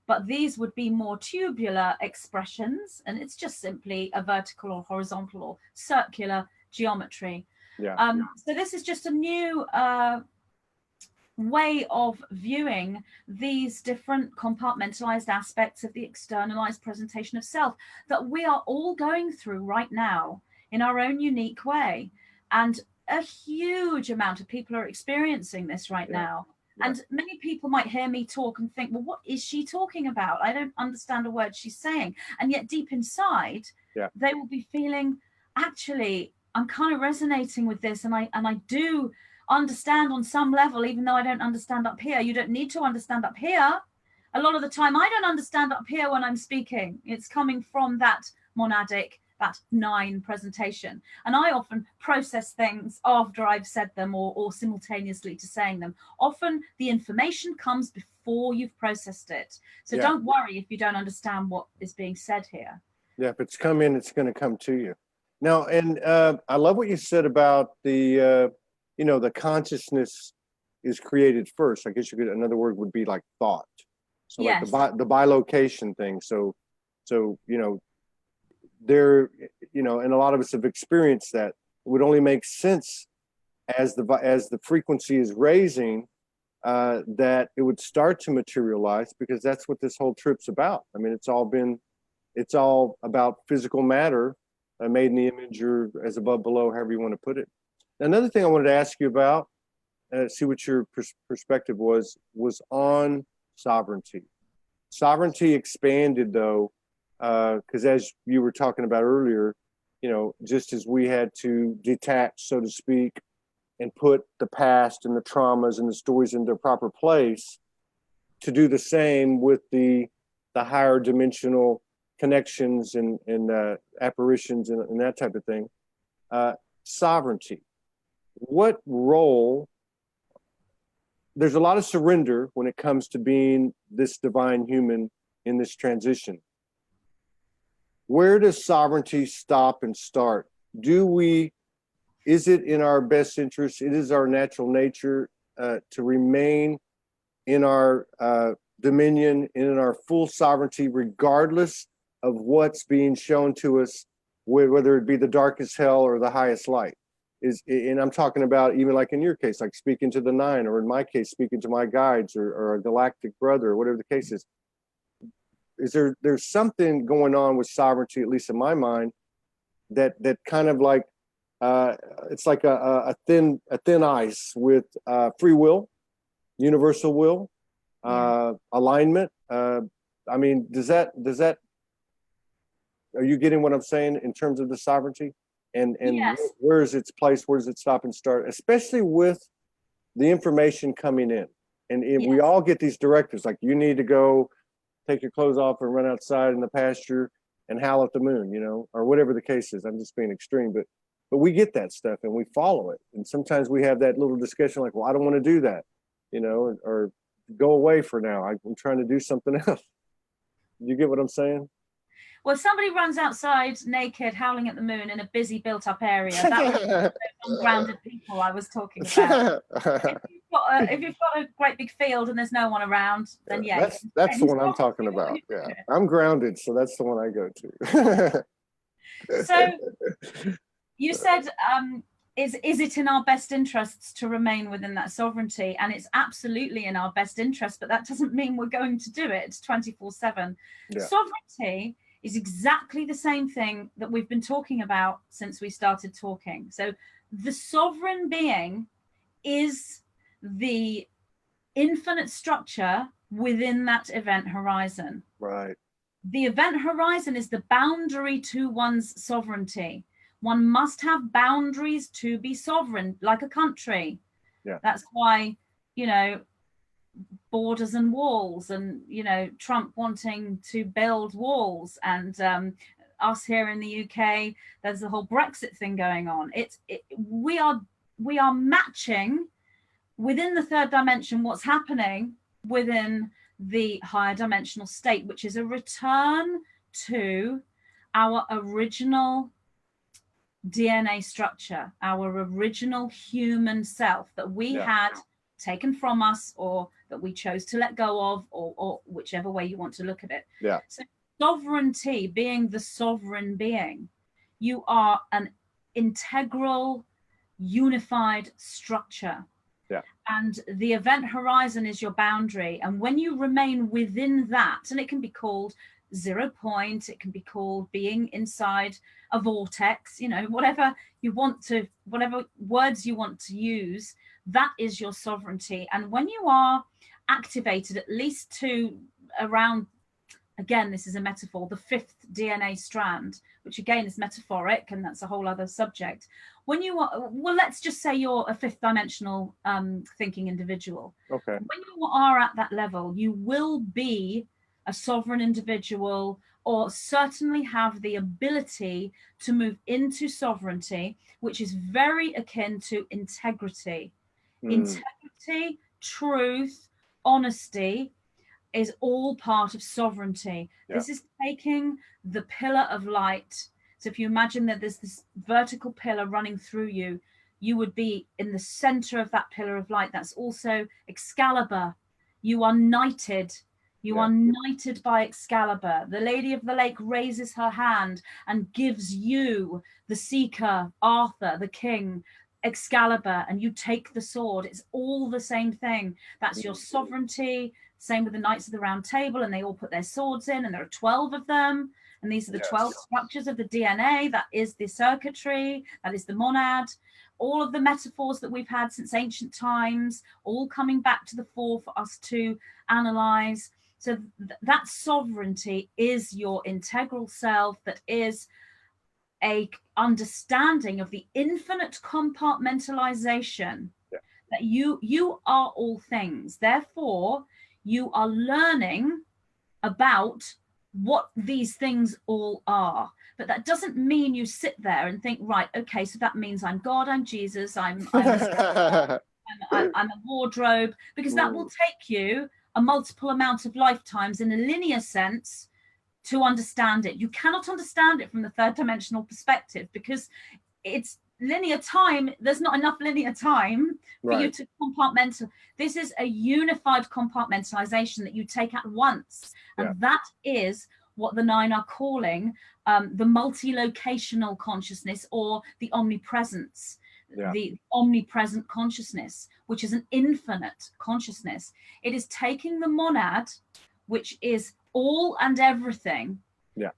B: But these would be more tubular expressions, and it's just simply a vertical or horizontal or circular geometry.
A: Yeah.
B: So this is just a new way of viewing these different compartmentalized aspects of the externalized presentation of self that we are all going through right now in our own unique way. And a huge amount of people are experiencing this right now. And many people might hear me talk and think, well, what is she talking about? I don't understand a word she's saying. And yet deep inside, they will be feeling, actually, I'm kind of resonating with this. And I do understand on some level, even though I don't understand up here. You don't need to understand up here. A lot of the time, I don't understand up here when I'm speaking. It's coming from that monadic, that 9 presentation. And I often process things after I've said them or simultaneously to saying them. Often the information comes before you've processed it. So don't worry if you don't understand what is being said here.
A: Yeah, if it's come in, it's going to come to you. Now, and I love what you said about the, the consciousness is created first. I guess another word would be like thought. So like the bilocation thing. So, there, and a lot of us have experienced that. It would only make sense as the frequency is raising, that it would start to materialize, because that's what this whole trip's about. I mean, it's all about physical matter, made in the image, or as above, below, however you want to put it. Another thing I wanted to ask you about, see what your perspective was on sovereignty. Sovereignty expanded, though, because as you were talking about earlier, just as we had to detach, so to speak, and put the past and the traumas and the stories in their proper place, to do the same with the higher dimensional connections and apparitions and that type of thing. Sovereignty. What role? There's a lot of surrender when it comes to being this divine human in this transition. Where does sovereignty stop and start? Is it in our best interest? It is our natural nature to remain in our dominion and in our full sovereignty, regardless of what's being shown to us, whether it be the darkest hell or the highest light. And I'm talking about even like in your case, like speaking to the 9, or in my case, speaking to my guides or a galactic brother, or whatever the case is. There's something going on with sovereignty, at least in my mind, that kind of like it's like a thin ice with free will, universal will, alignment. I mean, does that? Are you getting what I'm saying in terms of the sovereignty? And where is its place? Where does it stop and start? Especially with the information coming in, and we all get these directives like, you need to go take your clothes off and run outside in the pasture and howl at the moon, or whatever the case is. I'm just being extreme, but we get that stuff and we follow it. And sometimes we have that little discussion like, well, I don't want to do that, or go away for now. I'm trying to do something else. You get what I'm saying?
B: Well, if somebody runs outside naked, howling at the moon in a busy built-up area, that was those ungrounded people I was talking about. If you've got a great big field and there's no one around, then
A: that's the one I'm talking about. Yeah, I'm grounded, so that's the one I go to.
B: So you said, is it in our best interests to remain within that sovereignty? And it's absolutely in our best interest, but that doesn't mean we're going to do it 24/7. Sovereignty is exactly the same thing that we've been talking about since we started talking. So the sovereign being is the infinite structure within that event horizon.
A: Right.
B: The event horizon is the boundary to one's sovereignty. One must have boundaries to be sovereign, like a country.
A: Yeah.
B: That's why, borders and walls, and Trump wanting to build walls, and us here in the UK, there's the whole Brexit thing going on. We are matching within the 3rd dimension what's happening within the higher dimensional state, which is a return to our original DNA structure, our original human self that we had taken from us, or that we chose to let go of, or whichever way you want to look at it.
A: Yeah.
B: So sovereignty, being the sovereign being, you are an integral, unified structure.
A: Yeah.
B: And the event horizon is your boundary. And when you remain within that, and it can be called 0 point, it can be called being inside a vortex, you know, whatever you want to, whatever words you want to use, that is your sovereignty. And when you are activated at least to around, again, this is a metaphor, the 5th DNA strand, which again is metaphoric, and that's a whole other subject. When you are, well, let's just say you're a 5th dimensional thinking individual.
A: Okay.
B: When you are at that level, you will be a sovereign individual, or certainly have the ability to move into sovereignty, which is very akin to integrity. Integrity, truth, honesty is all part of sovereignty. This is taking the pillar of light. So if you imagine that there's this vertical pillar running through you, you would be in the center of that pillar of light. That's also Excalibur. You are knighted. You are knighted by Excalibur. The Lady of the Lake raises her hand and gives you, the seeker, Arthur, the king, Excalibur, and you take the sword. It's all the same thing. That's your sovereignty. Same with the Knights of the Round Table, and they all put their swords in, and there are 12 of them. And these are the 12 structures of the DNA. That is the circuitry, that is the monad. All of the metaphors that we've had since ancient times, all coming back to the fore for us to analyze. So that sovereignty is your integral self, that is a understanding of the infinite compartmentalization, that you are all things. Therefore, you are learning about what these things all are. But that doesn't mean you sit there and think, right, okay, so that means I'm God, I'm Jesus, I'm a wardrobe, because that will take you a multiple amount of lifetimes in a linear sense to understand it. You cannot understand it from the 3rd dimensional perspective, because it's linear time. There's not enough linear time for you to compartmentalize. This is a unified compartmentalization that you take at once. And that is what the 9 are calling the multi-locational consciousness, or the omnipresence. The omnipresent consciousness, which is an infinite consciousness. It is taking the monad, which is all and everything.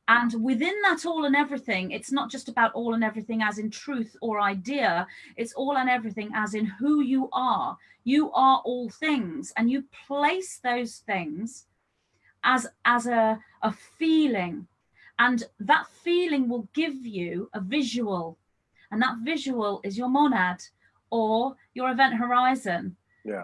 B: And within that all and everything, it's not just about all and everything as in truth or idea. It's all and everything as in who you are. You are all things, and you place those things as a feeling. And that feeling will give you a visual. And that visual is your monad, or your event horizon,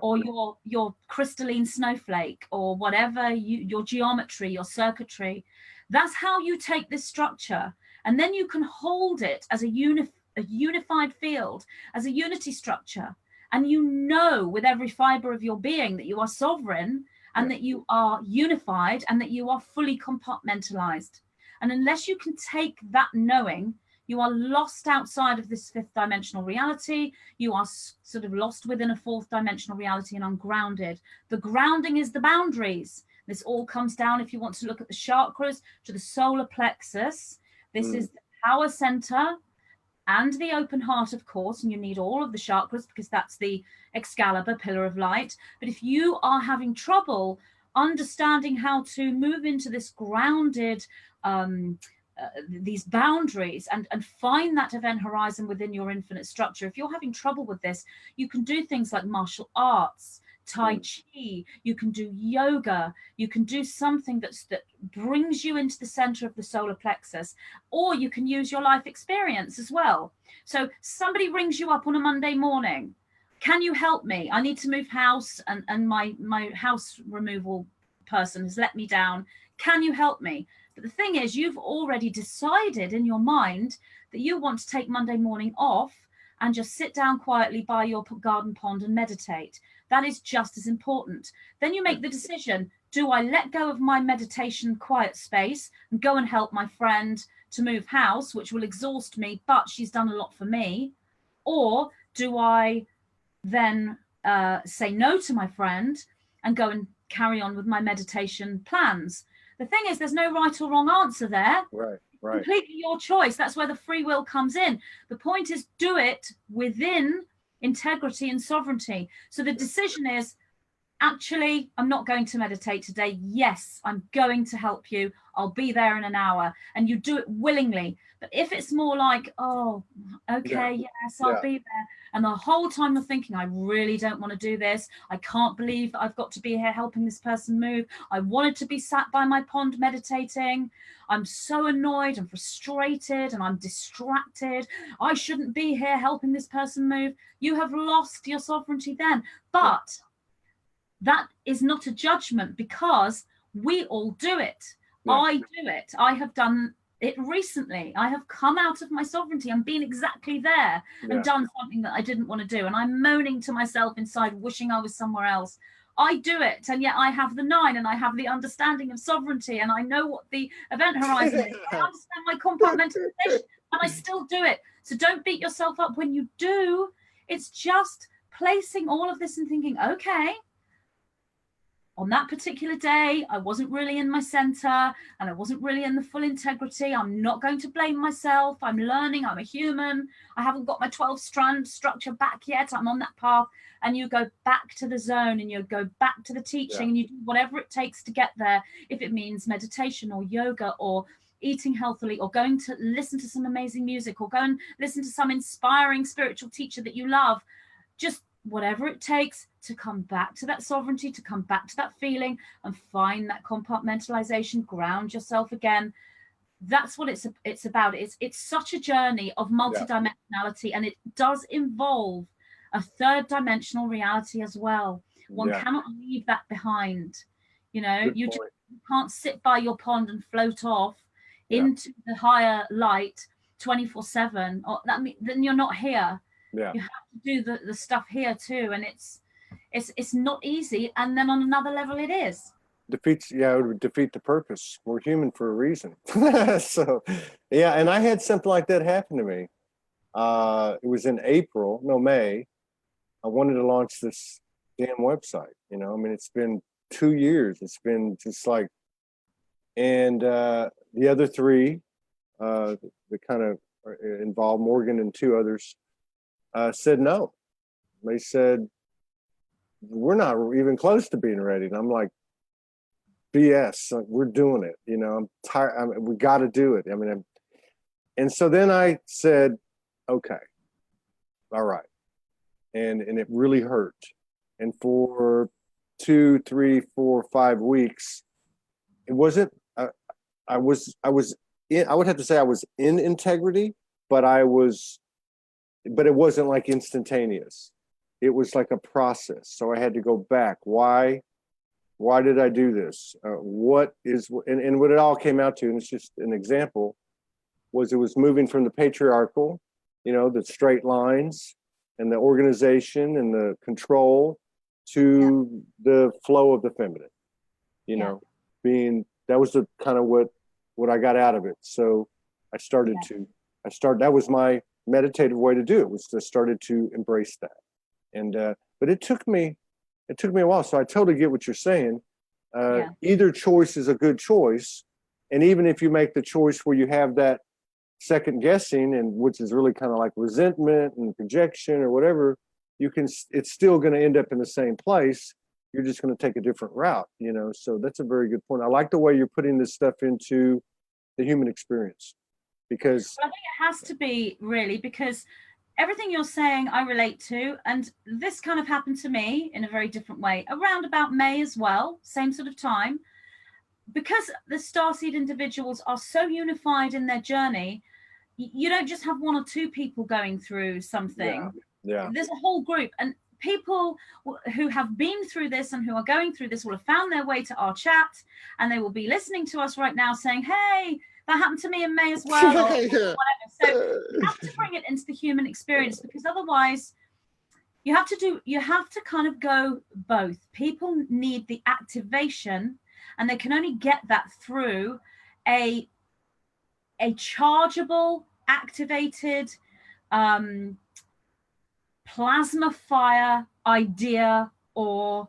B: or your crystalline snowflake, or whatever, your geometry, your circuitry. That's how you take this structure. And then you can hold it as a unified field, as a unity structure. And you know with every fiber of your being that you are sovereign, and that you are unified, and that you are fully compartmentalized. And unless you can take that knowing, you are lost outside of this 5th dimensional reality. You are sort of lost within a 4th dimensional reality and ungrounded. The grounding is the boundaries. This all comes down, if you want to look at the chakras, to the solar plexus. This is the power center and the open heart, of course, and you need all of the chakras, because that's the Excalibur, pillar of light. But if you are having trouble understanding how to move into this grounded, these boundaries, and find that event horizon within your infinite structure, if you're having trouble with this, you can do things like martial arts, Tai Chi, you can do yoga, you can do something that brings you into the center of the solar plexus, or you can use your life experience as well. So somebody rings you up on a Monday morning. Can you help me? I need to move house, and my house removal person has let me down. Can you help me? But the thing is, you've already decided in your mind that you want to take Monday morning off and just sit down quietly by your garden pond and meditate. That is just as important. Then you make the decision, do I let go of my meditation quiet space and go and help my friend to move house, which will exhaust me, but she's done a lot for me? Or do I then say no to my friend and go and carry on with my meditation plans? The thing is, there's no right or wrong answer there.
A: Right.
B: Completely your choice. That's where the free will comes in. The point is, do it within integrity and sovereignty. So the decision is, actually, I'm not going to meditate today. Yes, I'm going to help you. I'll be there in an hour. And you do it willingly. But if it's more like, oh, okay, yes, I'll be there. And the whole time you're thinking, I really don't want to do this. I can't believe that I've got to be here helping this person move. I wanted to be sat by my pond meditating. I'm so annoyed and frustrated and I'm distracted. I shouldn't be here helping this person move. You have lost your sovereignty then. But that is not a judgment, because we all do it. I do it. I have done it recently. I have come out of my sovereignty and been exactly there and done something that I didn't want to do. And I'm moaning to myself inside, wishing I was somewhere else. I do it. And yet I have the 9 and I have the understanding of sovereignty and I know what the event horizon is. I understand my compartmentalization and I still do it. So don't beat yourself up when you do. It's just placing all of this and thinking, okay, on that particular day, I wasn't really in my center and I wasn't really in the full integrity. I'm not going to blame myself. I'm learning. I'm a human. I haven't got my 12-strand structure back yet. I'm on that path. And you go back to the zone and you go back to the teaching and you do whatever it takes to get there. If it means meditation or yoga or eating healthily or going to listen to some amazing music or go and listen to some inspiring spiritual teacher that you love, just whatever it takes to come back to that sovereignty, to come back to that feeling and find that compartmentalization, ground yourself again. That's what it's about. It's such a journey of multidimensionality, and it does involve a 3rd dimensional reality as well. One cannot leave that behind. You know, you just can't sit by your pond and float off into the higher light 24/7, or then you're not here. You have to do the stuff here too, and it's not easy. And then on another level, it is.
A: It would defeat the purpose. We're human for a reason. So, and I had something like that happen to me. It was in May. I wanted to launch this damn website. You know, I mean, it's been 2 years. It's been just like, and the other 3, that kind of involved Morgan and 2 others, said no. They said, we're not even close to being ready. And I'm like, BS, like, we're doing it. You know, I'm tired. We got to do it. I mean, and so then I said, okay, all right. And it really hurt. And for 2, 3, 4, 5 weeks, it wasn't, I would have to say I was in integrity, but it wasn't like instantaneous. It was like a process. So I had to go back. Why did I do this? And what it all came out to, and it's just an example, was it was moving from the patriarchal, you know, the straight lines and the organization and the control to the flow of the feminine, you know, that was the kind of what I got out of it. So I started that was my meditative way to do it, was to started to embrace that. And but it took me a while. So I totally get what you're saying. Either choice is a good choice, and even if you make the choice where you have that second guessing, and which is really kind of like resentment and projection or whatever, it's still going to end up in the same place. You're just going to take a different route, you know. So that's a very good point. I like the way you're putting this stuff into the human experience, because
B: I think it has to be, really, because everything you're saying I relate to, and this kind of happened to me in a very different way around about May as well, same sort of time. Because the Starseed individuals are so unified in their journey, you don't just have 1 or 2 people going through something. There's a whole group, and people who have been through this and who are going through this will have found their way to our chat, and they will be listening to us right now saying, hey, that happened to me in May as well, or whatever. So you have to bring it into the human experience, because otherwise you have to kind of go both. People need the activation, and they can only get that through a a chargeable, activated, plasma fire idea or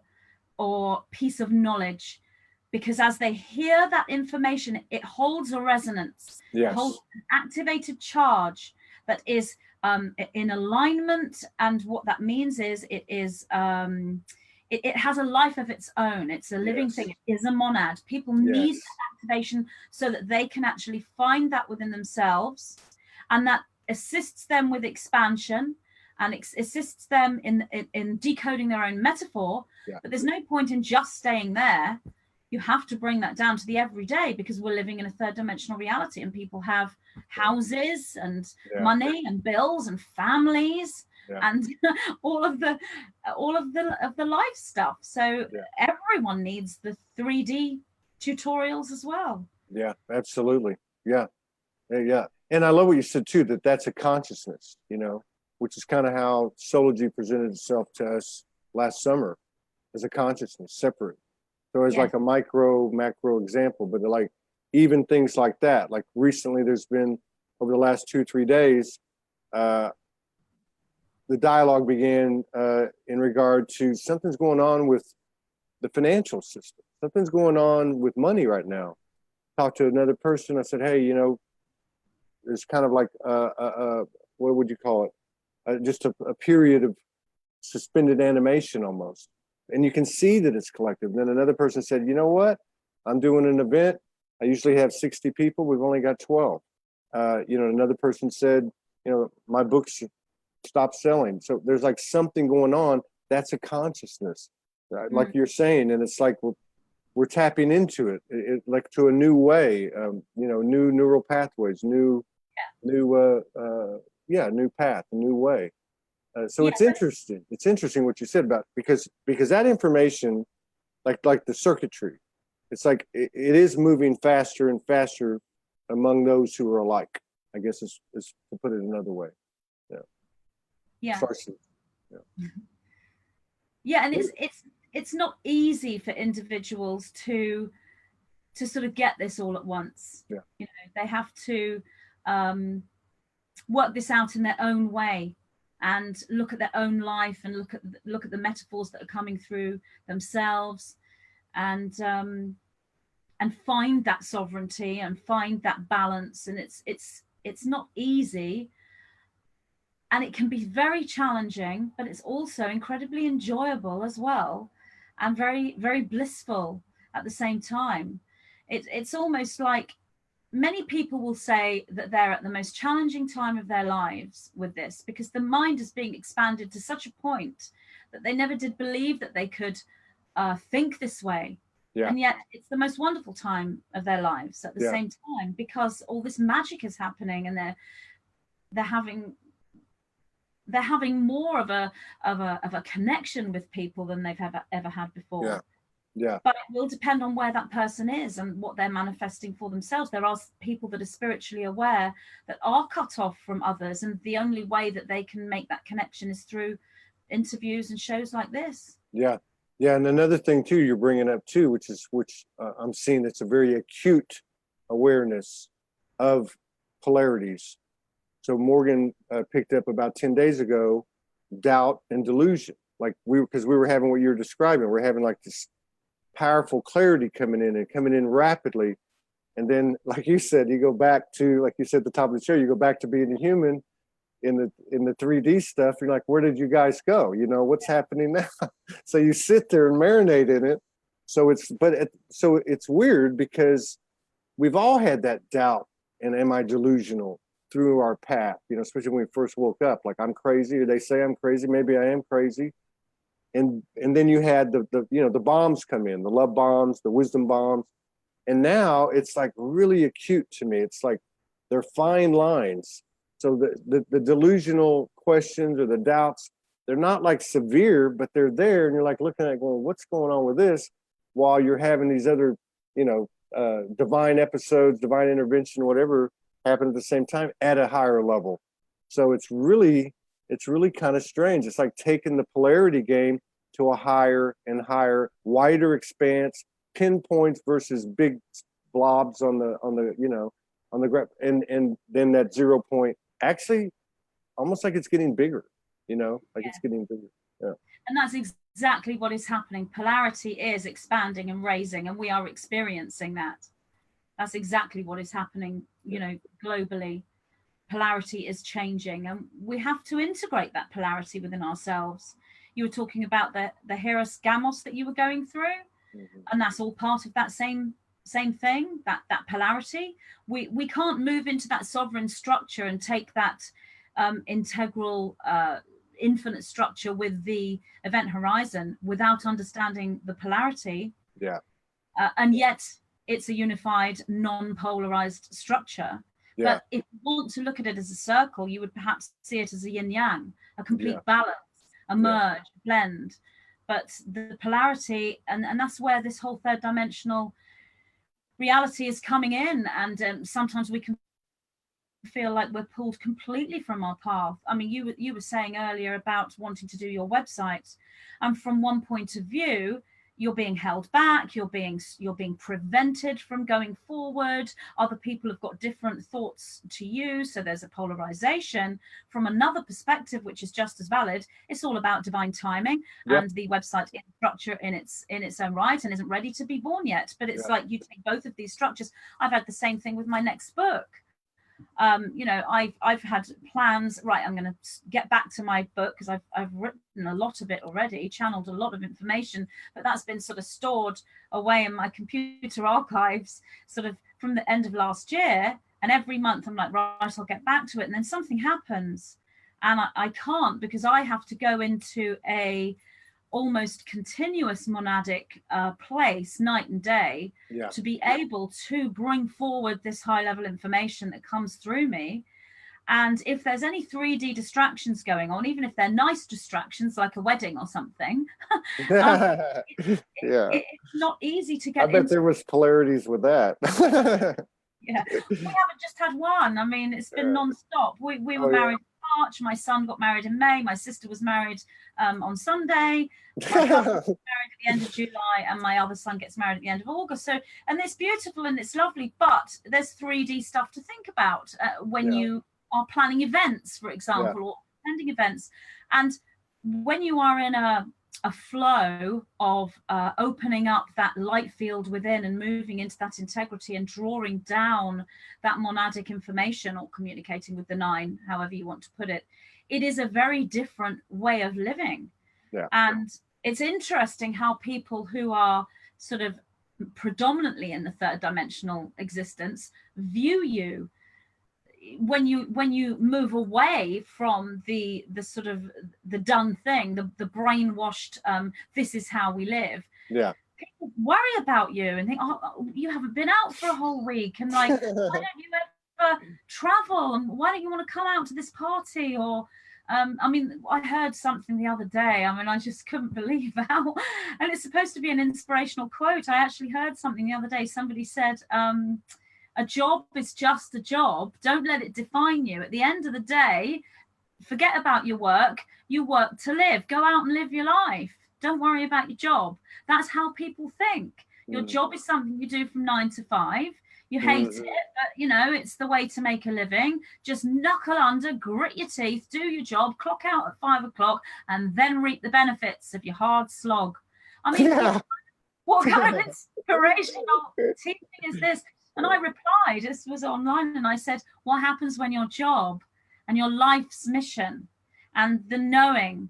B: piece of knowledge, because as they hear that information, it holds a resonance.
A: Yes.
B: It holds an activated charge that is in alignment, and what that means is it is it has a life of its own. It's a living
A: Yes.
B: thing. It is a monad. People need that activation so that they can actually find that within themselves, and that assists them with expansion and assists them in decoding their own metaphor. But there's no point in just staying there. You have to bring that down to the everyday, because we're living in a third dimensional reality, and people have houses and money and bills and families and all of the life stuff. So everyone needs the 3D tutorials as well. Yeah,
A: absolutely. Yeah. And I love what you said too, that that's a consciousness, you know, which is kind of how Soulogy presented itself to us last summer, as a consciousness, separate. So it's like a micro, macro example, but like even things like that, like recently there's been, over the last 2-3 days, the dialogue began in regard to something's going on with the financial system. Something's going on with money right now. Talked to another person. I said, hey, you know, there's kind of like, what would you call it? Just a period of suspended animation almost. And you can see that it's collective. Then another person said, you know what? I'm doing an event. I usually have 60 people. We've only got 12. You know, another person said, you know, my books stopped selling. So there's like something going on. That's a consciousness, like you're saying. And it's like we're tapping into it, like to a new way, you know, new neural pathways, new path, a new way. So it's interesting. It's interesting what you said about, because that information, like the circuitry, it's like it is moving faster and faster among those who are alike, I guess is to put it another way. Starseed.
B: And it's not easy for individuals to sort of get this all at once. You know, they have to work this out in their own way, and look at their own life, and look at the metaphors that are coming through themselves, and find that sovereignty and find that balance. And it's not easy, and it can be very challenging, but it's also incredibly enjoyable as well, and very, very blissful at the same time. It's almost like, many people will say that they're at the most challenging time of their lives with this, because the mind is being expanded to such a point that they never did believe that they could think this way. And yet it's the most wonderful time of their lives at the same time, because all this magic is happening, and they're having more of a connection with people than they've ever had before. But it will depend on where that person is and what they're manifesting for themselves. There are people that are spiritually aware that are cut off from others, and the only way that they can make that connection is through interviews and shows like this.
A: And another thing too you're bringing up too, which I'm seeing, it's a very acute awareness of polarities. So Morgan picked up about 10 days ago, doubt and delusion. Like because we were having what you're describing. We're having like this powerful clarity coming in rapidly. And then, like you said, you go back to, like you said at the top of the show, you go back to being a human in the 3D stuff. You're like, where did you guys go? You know, what's happening now? So you sit there and marinate in it. So it's weird, because we've all had that doubt and am I delusional through our path, you know, especially when we first woke up, like I'm crazy, or they say I'm crazy, maybe I am crazy. And then you had the bombs come in, the love bombs, the wisdom bombs. And now it's like really acute to me. It's like they're fine lines. So the delusional questions or the doubts, they're not like severe, but they're there. And you're like looking at it going, what's going on with this? While you're having these other, you know, divine episodes, divine intervention, whatever happen at the same time at a higher level. So it's really kind of strange. It's like taking the polarity game to a higher and higher, wider expanse, pinpoints versus big blobs on the, you know, on the ground, and then that 0 point actually almost like it's getting bigger, you know, like it's getting bigger. Yeah.
B: And that's exactly what is happening. Polarity is expanding and raising, and we are experiencing that. That's exactly what is happening, you know, globally. Polarity is changing, and we have to integrate that polarity within ourselves. You were talking about the Hieros Gamos that you were going through, and that's all part of that same thing, that polarity. We can't move into that sovereign structure and take that integral infinite structure with the event horizon without understanding the polarity.
A: Yeah.
B: And yet it's a unified, non-polarized structure.
A: Yeah.
B: But if you want to look at it as a circle, you would perhaps see it as a yin yang, a complete balance, a merge, a blend. But the polarity, and that's where this whole third dimensional reality is coming in. And sometimes we can feel like we're pulled completely from our path. I mean, you were saying earlier about wanting to do your website, and from one point of view, you're being held back, you're being prevented from going forward. Other people have got different thoughts to you, so there's a polarization. From another perspective, which is just as valid, it's all about divine timing, and the website structure in its own right and isn't ready to be born yet. But it's like you take both of these structures. I've had the same thing with my next book. You know, I've had plans, right, I'm going to get back to my book because I've written a lot of it already, channeled a lot of information, but that's been sort of stored away in my computer archives sort of from the end of last year. And every month I'm like, right, I'll get back to it. And then something happens and I can't, because I have to go into a almost continuous monadic place night and day to be able to bring forward this high level information that comes through me. And if there's any 3D distractions going on, even if they're nice distractions like a wedding or something, it's not easy to get.
A: I bet there was polarities with that.
B: We haven't just had one. I mean, it's been non-stop. We were married in March. My son got married in May. My sister was married on Sunday. My cousin was married at the end of July, and my other son gets married at the end of August. So, and it's beautiful and it's lovely, but there's 3D stuff to think about when you are planning events, for example, or attending events. And when you are in a flow of opening up that light field within and moving into that integrity and drawing down that monadic information or communicating with the nine, however you want to put it, it is a very different way of living. And it's interesting how people who are sort of predominantly in the third dimensional existence view you when you move away from the sort of the done thing, the brainwashed this is how we live. People worry about you and think, oh, you haven't been out for a whole week, and like, why don't you ever travel, and why don't you want to come out to this party? Or I mean, I heard something the other day, I mean, I just couldn't believe how, and it's supposed to be an inspirational quote. I actually heard something the other day. Somebody said, a job is just a job. Don't let it define you. At the end of the day, forget about your work. You work to live. Go out and live your life. Don't worry about your job. That's how people think. Your job is something you do from 9 to 5. You hate it, but you know, it's the way to make a living. Just knuckle under, grit your teeth, do your job, clock out at 5 o'clock, and then reap the benefits of your hard slog. I mean, what kind of inspirational teaching is this? And I replied, this was online, and I said, what happens when your job and your life's mission and the knowing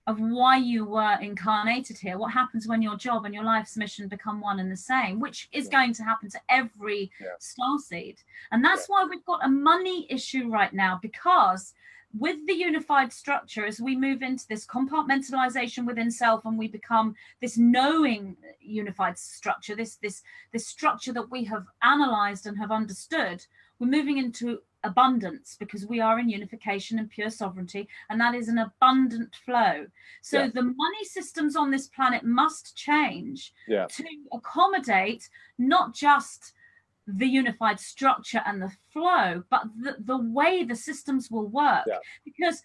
B: of why you were incarnated here, what happens when your job and your life's mission become one and the same, which is going to happen to every starseed. And that's why we've got a money issue right now, because with the unified structure, as we move into this compartmentalization within self and we become this knowing unified structure, this structure that we have analyzed and have understood, we're moving into abundance because we are in unification and pure sovereignty, and that is an abundant flow. So the money systems on this planet must change to accommodate not just the unified structure and the flow, but the way the systems will work. Because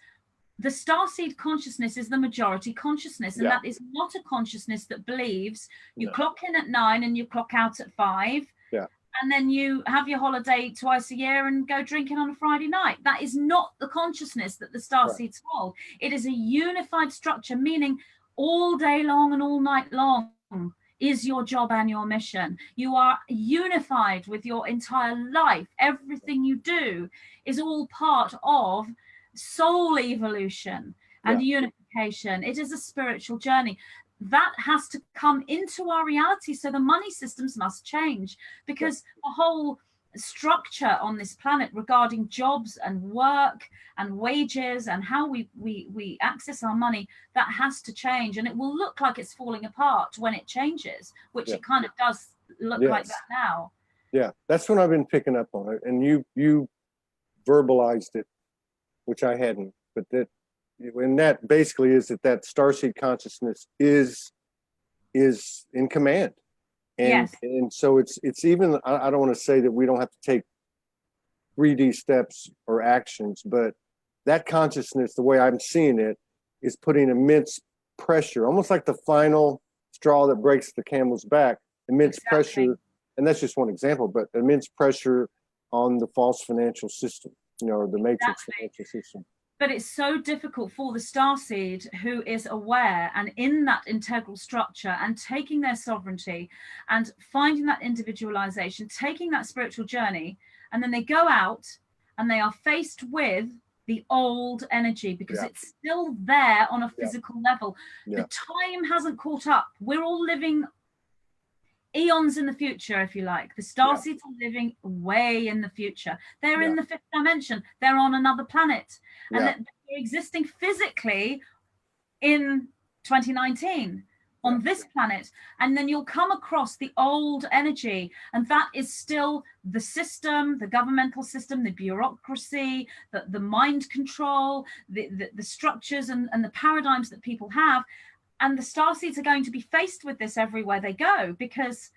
B: the starseed consciousness is the majority consciousness, and that is not a consciousness that believes you clock in at 9 and you clock out at 5. and then you have your holiday twice a year and go drinking on a Friday night. That is not the consciousness that the starseeds hold. It is a unified structure, meaning all day long and all night long is your job and your mission. You are unified with your entire life. Everything you do is all part of soul evolution and unification. It is a spiritual journey that has to come into our reality. So the money systems must change, because the whole structure on this planet regarding jobs and work and wages and how we access our money, that has to change, and it will look like it's falling apart when it changes, which it kind of does look like that now.
A: That's when I've been picking up on it, and you verbalized it, which I hadn't, but that basically is that starseed consciousness is in command. And so it's even, I don't want to say that we don't have to take 3D steps or actions, but that consciousness, the way I'm seeing it, is putting immense pressure, almost like the final straw that breaks the camel's back, immense pressure. And that's just one example, but immense pressure on the false financial system, the matrix financial system.
B: But it's so difficult for the starseed who is aware and in that integral structure and taking their sovereignty and finding that individualization, taking that spiritual journey, and then they go out and they are faced with the old energy, because it's still there on a physical level. The time hasn't caught up. We're all living eons in the future, if you like. The starseeds are living way in the future. They're in the fifth dimension. They're on another planet, and they're existing physically in 2019 on this planet. And then you'll come across the old energy, and that is still the system, the governmental system, the bureaucracy, the mind control, the structures and the paradigms that people have. And the starseeds are going to be faced with this everywhere they go, because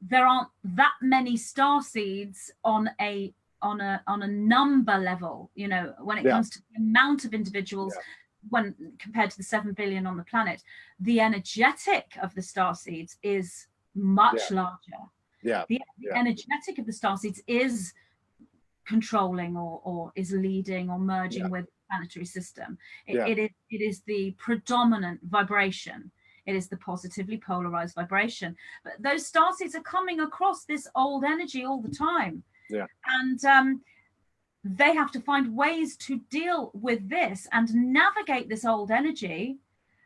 B: there aren't that many starseeds on a number level, when it comes to the amount of individuals, when compared to the 7 billion on the planet. The energetic of the starseeds is much larger. The energetic of the starseeds is controlling or is leading or merging with planetary system. It is the predominant vibration. It is the positively polarized vibration. But those starseeds are coming across this old energy all the time. And they have to find ways to deal with this and navigate this old energy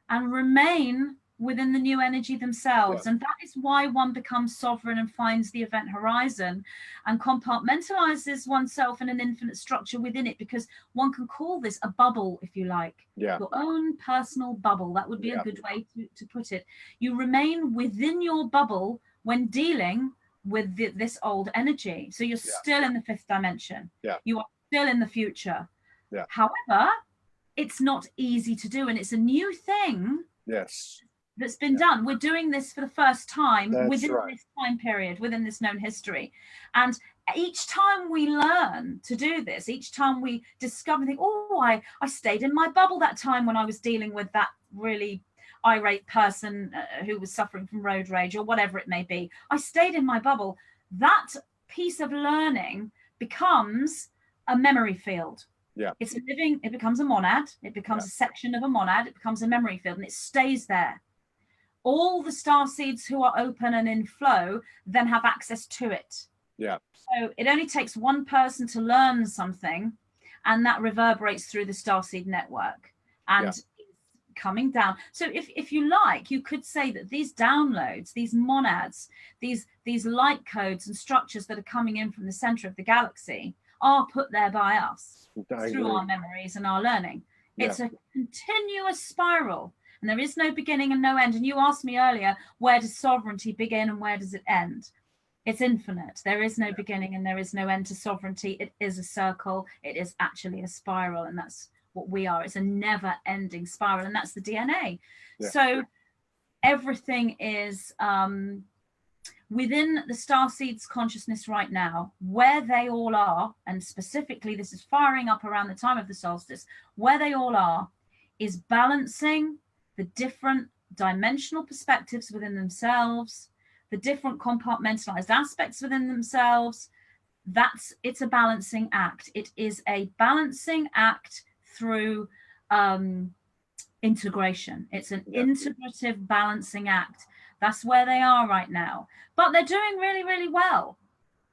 B: and remain within the new energy themselves. And that is why one becomes sovereign and finds the event horizon and compartmentalizes oneself in an infinite structure within it, because one can call this a bubble, if you like. Your own personal bubble. That would be a good way to put it. You remain within your bubble when dealing with this old energy. So you're still in the fifth dimension. You are still in the future. However, it's not easy to do, and it's a new thing that's been done. We're doing this for the first time within this time period, within this known history. And each time we learn to do this, each time we discover, think, I stayed in my bubble that time when I was dealing with that really irate person who was suffering from road rage or whatever it may be. I stayed in my bubble. That piece of learning becomes a memory field. It's living, it becomes a monad, it becomes a section of a monad, it becomes a memory field, and it stays there. All the starseeds who are open and in flow then have access to it. So it only takes one person to learn something, and that reverberates through the starseed network and coming down. So if you like, you could say that these downloads, these monads, these light codes and structures that are coming in from the center of the galaxy are put there by us through our memories and our learning. It's a continuous spiral, and there is no beginning and no end. And you asked me earlier, where does sovereignty begin and where does it end? It's infinite. There is no beginning and there is no end to sovereignty. It is a circle. It is actually a spiral, and that's what we are. It's a never-ending spiral, and that's the DNA. So everything is within the starseeds' consciousness right now, where they all are, and specifically this is firing up around the time of the solstice, where they all are is balancing the different dimensional perspectives within themselves, the different compartmentalized aspects within themselves. It's a balancing act. It is a balancing act through integration. It's an integrative balancing act. That's where they are right now. But they're doing really, really well.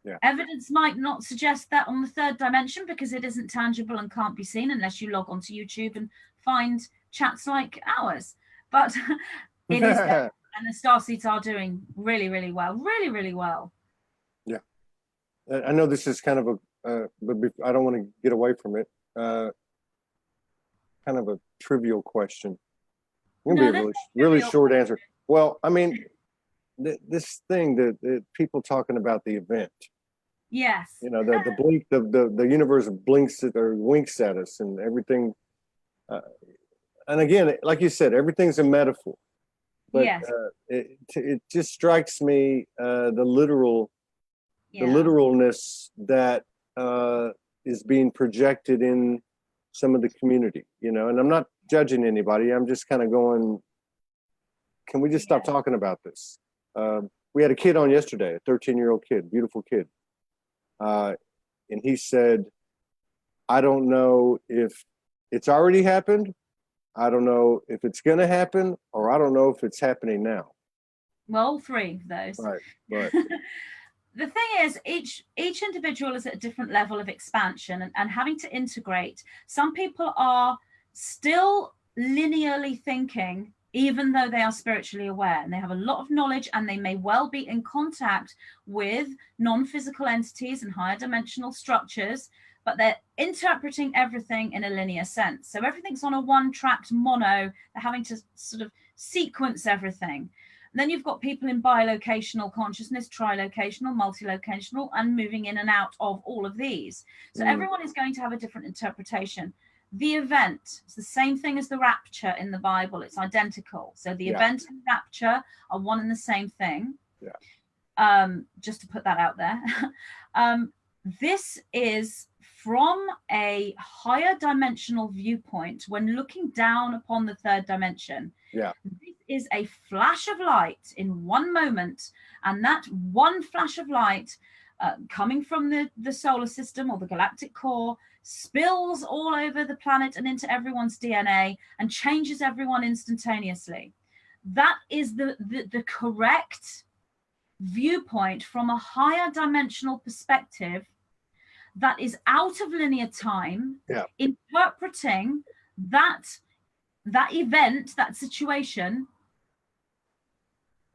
A: Yeah.
B: Evidence might not suggest that on the third dimension because it isn't tangible and can't be seen unless you log onto YouTube and find chats like ours. But it is there, and the starseeds are doing really, really well. Really, really well.
A: Yeah. I know this is kind of but I don't want to get away from it. Kind of a trivial question. It's going to be a really short answer. Well, I mean, this thing that people talking about the event.
B: Yes.
A: You know, the blink, the universe blinks or winks at us and everything. And again, like you said, everything's a metaphor. But
B: yes.
A: It just strikes me the literalness that is being projected in some of the community, you know, and I'm not judging anybody. I'm just kind of going, can we just stop talking about this? We had a kid on yesterday, a 13-year-old kid, beautiful kid. And he said, I don't know if it's already happened. I don't know if it's going to happen, or I don't know if it's happening now.
B: Well, all three of those.
A: Right.
B: The thing is, each individual is at a different level of expansion and having to integrate. Some people are still linearly thinking, even though they are spiritually aware, and they have a lot of knowledge, and they may well be in contact with non-physical entities and higher dimensional structures, but they're interpreting everything in a linear sense. So everything's on a one-tracked mono. They're having to sort of sequence everything. And then you've got people in bilocational consciousness, trilocational, multilocational, and moving in and out of all of these. So everyone is going to have a different interpretation. The event is the same thing as the rapture in the Bible. It's identical. So the event and rapture are one and the same thing. Yeah. Just to put that out there. This is from a higher dimensional viewpoint when looking down upon the third dimension.
A: Yeah.
B: This is a flash of light in one moment, and that one flash of light coming from the solar system or the galactic core spills all over the planet and into everyone's DNA and changes everyone instantaneously. That is the correct viewpoint from a higher dimensional perspective that is out of linear time, interpreting that event, that situation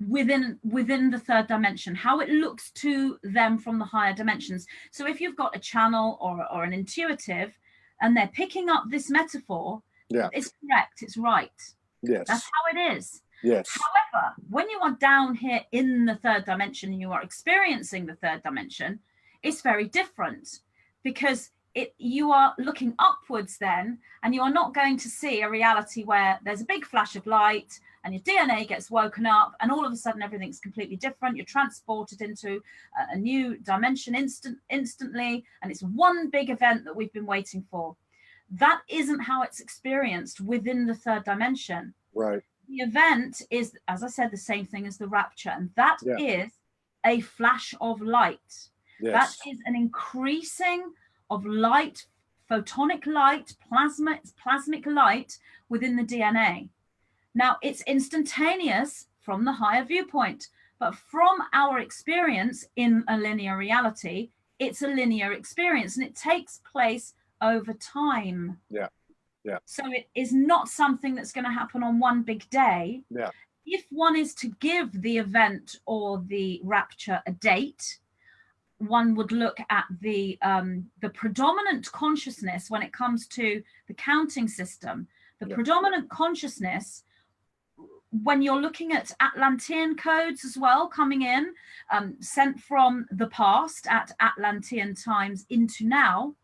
B: within the third dimension, how it looks to them from the higher dimensions. So if you've got a channel or an intuitive and they're picking up this metaphor, it's correct, it's right.
A: Yes.
B: That's how it is.
A: Yes.
B: However, when you are down here in the third dimension and you are experiencing the third dimension, it's very different, because you are looking upwards then, and you are not going to see a reality where there's a big flash of light and your DNA gets woken up and all of a sudden everything's completely different. You're transported into a new dimension instantly, and it's one big event that we've been waiting for. That isn't how it's experienced within the third dimension.
A: Right.
B: The event is, as I said, the same thing as the rapture, and that is a flash of light.
A: Yes.
B: That is an increasing of light, photonic light, plasmic light within the DNA. Now, it's instantaneous from the higher viewpoint, but from our experience in a linear reality, it's a linear experience, and it takes place over time.
A: Yeah. Yeah.
B: So it is not something that's going to happen on one big day.
A: Yeah.
B: If one is to give the event or the rapture a date, one would look at the predominant consciousness when it comes to the counting system. The predominant consciousness, when you're looking at Atlantean codes as well coming in, sent from the past at Atlantean times into now,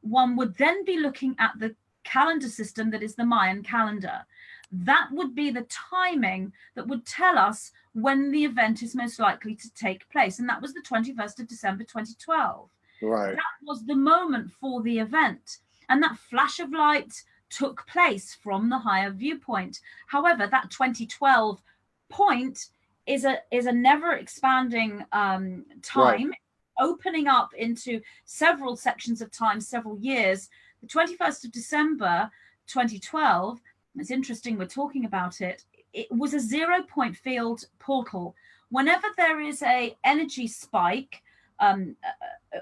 B: one would then be looking at the calendar system that is the Mayan calendar. That would be the timing that would tell us when the event is most likely to take place. And that was the 21st of December, 2012.
A: Right.
B: That was the moment for the event. And that flash of light took place from the higher viewpoint. However, that 2012 point is a never expanding time, opening up into several sections of time, several years. The 21st of December 2012, it's interesting we're talking about it, it was a 0-point field portal. Whenever there is a energy spike,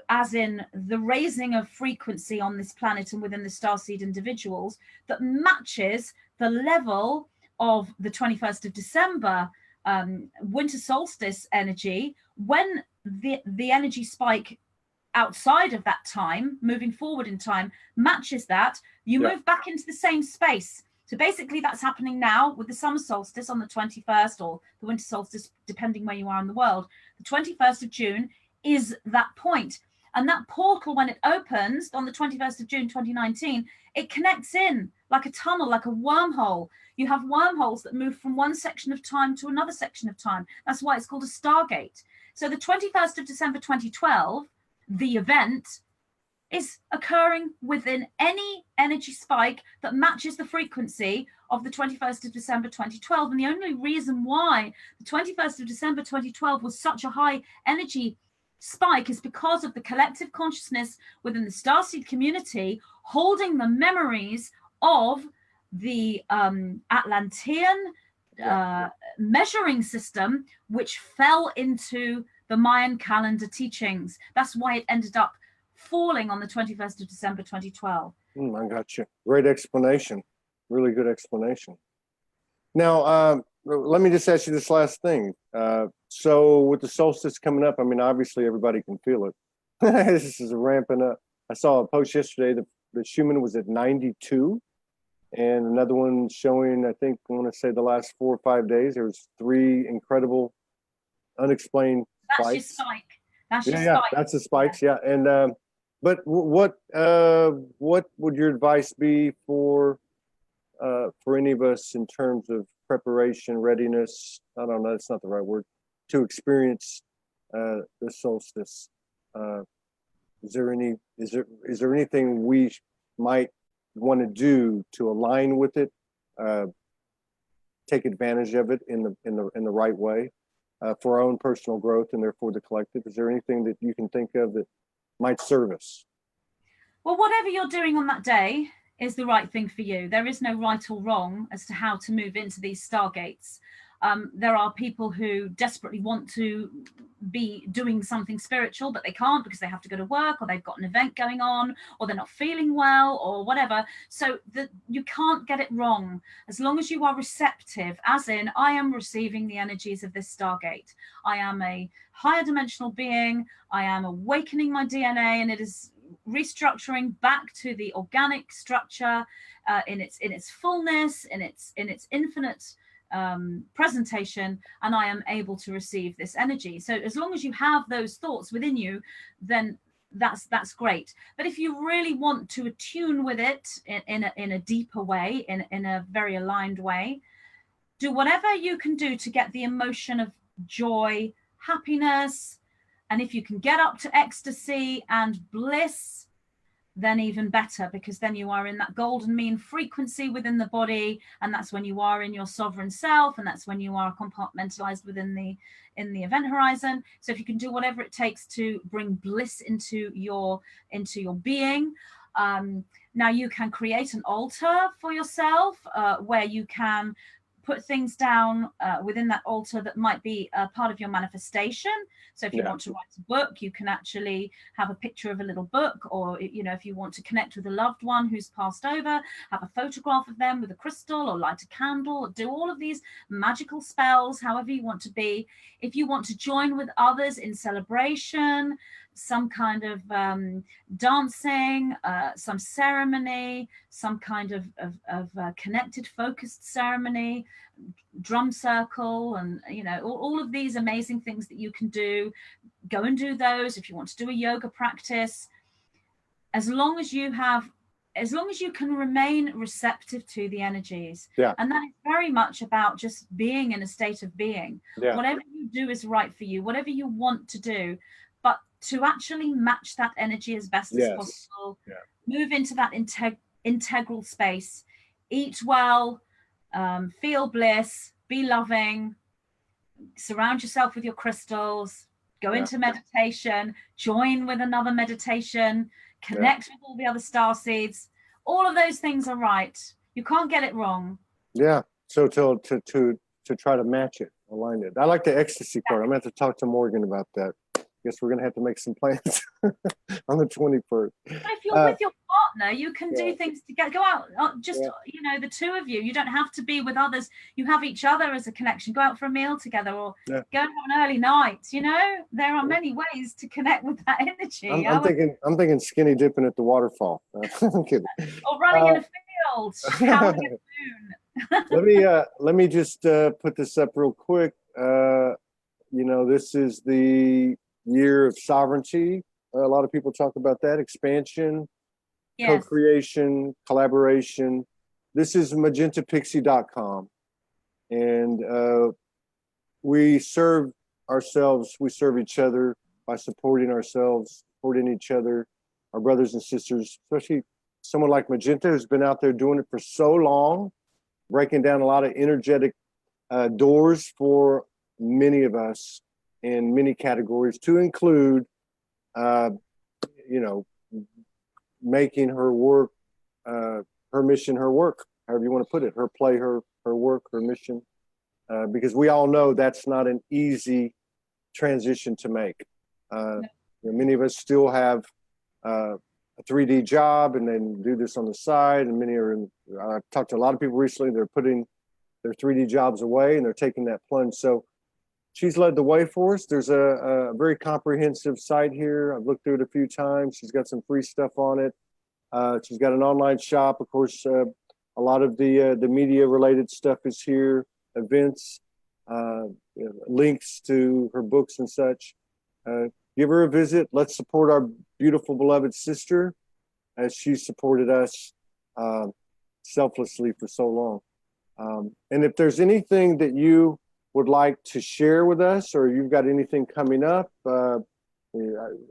B: as in the raising of frequency on this planet and within the starseed individuals, that matches the level of the 21st of December winter solstice energy, when the energy spike outside of that time, moving forward in time, matches that, you move back into the same space. So basically that's happening now with the summer solstice on the 21st, or the winter solstice, depending where you are in the world. The 21st of June is that point. And that portal, when it opens on the 21st of June 2019, it connects in like a tunnel, like a wormhole. You have wormholes that move from one section of time to another section of time. That's why it's called a stargate. So the 21st of December 2012, the event, is occurring within any energy spike that matches the frequency of the 21st of December 2012. And the only reason why the 21st of December 2012 was such a high energy spike is because of the collective consciousness within the starseed community holding the memories of the Atlantean measuring system, which fell into the Mayan calendar teachings. That's why it ended up falling on the 21st of December 2012.
A: I got you. Great explanation. Really good explanation. Now, let me just ask you this last thing. So with the solstice coming up, I mean, obviously everybody can feel it. This is ramping up. I saw a post yesterday, the Schumann was at 92, and another one showing, I think, I want to say the last 4 or 5 days, there was 3 incredible unexplained
B: spikes.
A: Your spike.
B: That's your
A: spike.
B: Spike.
A: That's the spikes, yeah. And but what would your advice be for any of us in terms of preparation, readiness? I don't know, that's not the right word, to experience the solstice. Is there anything we might want to do to align with it, take advantage of it in the right way, for our own personal growth and therefore the collective? Is there anything that you can think of that might serve us?
B: Well, whatever you're doing on that day is the right thing for you. There is no right or wrong as to how to move into these stargates. There are people who desperately want to be doing something spiritual, but they can't because they have to go to work, or they've got an event going on, or they're not feeling well, or whatever. So you can't get it wrong as long as you are receptive, as in, I am receiving the energies of this stargate. I am a higher dimensional being. I am awakening my DNA, and it is restructuring back to the organic structure in its fullness, in its infinite presentation, and I am able to receive this energy. So as long as you have those thoughts within you, then that's great. But if you really want to attune with it in a deeper way, in a very aligned way, do whatever you can do to get the emotion of joy, happiness, and if you can get up to ecstasy and bliss, then even better, because then you are in that golden mean frequency within the body, and that's when you are in your sovereign self, and that's when you are compartmentalized within the event horizon. So if you can do whatever it takes to bring bliss into your being, now you can create an altar for yourself, where you can put things down within that altar that might be a part of your manifestation. So if you want to write a book, you can actually have a picture of a little book, or if you want to connect with a loved one who's passed over, have a photograph of them with a crystal, or light a candle, or do all of these magical spells, however you want to be. If you want to join with others in celebration, some kind of dancing, some ceremony, some kind of connected, focused ceremony, drum circle, and all of these amazing things that you can do. Go and do those. If you want to do a yoga practice, as long as you can remain receptive to the energies. And that is very much about just being in a state of being. Whatever you do is right for you, whatever you want to do, but to actually match that energy as best as possible. Move into that integral space, eat well, feel bliss, be loving, surround yourself with your crystals, go into meditation, join with another meditation, connect with all the other star seeds. All of those things are right. You can't get it wrong.
A: Yeah. So to try to match it, align it. I like the ecstasy part. I'm going to have to talk to Morgan about that. Guess we're going to have to make some plans on the 21st.
B: But if you're with your partner, you can do things together. Go out, just you know, the two of you. You don't have to be with others. You have each other as a connection. Go out for a meal together, or go and have an early night. You know, there are many ways to connect with that energy.
A: I'm thinking skinny dipping at the waterfall. I'm kidding.
B: Or running in a field, showering at the
A: moon. Let me just put this up real quick. You know, this is the year of sovereignty. A lot of people talk about that. Expansion, co-creation, collaboration. This is magentapixie.com. And we serve ourselves, we serve each other by supporting ourselves, supporting each other, our brothers and sisters, especially someone like Magenta, who's been out there doing it for so long, breaking down a lot of energetic doors for many of us in many categories, to include, you know, making her work, her mission, her work, however you want to put it, her play, her work, her mission, because we all know that's not an easy transition to make. You know, many of us still have a 3D job and then do this on the side, and many are in, I've talked to a lot of people recently, they're putting their 3D jobs away and they're taking that plunge. So she's led the way for us. There's a very comprehensive site here. I've looked through it a few times. She's got some free stuff on it. She's got an online shop. Of course, a lot of the media related stuff is here, events, you know, links to her books and such. Give her a visit. Let's support our beautiful, beloved sister as she supported us selflessly for so long. And if there's anything that you would like to share with us, or you've got anything coming up,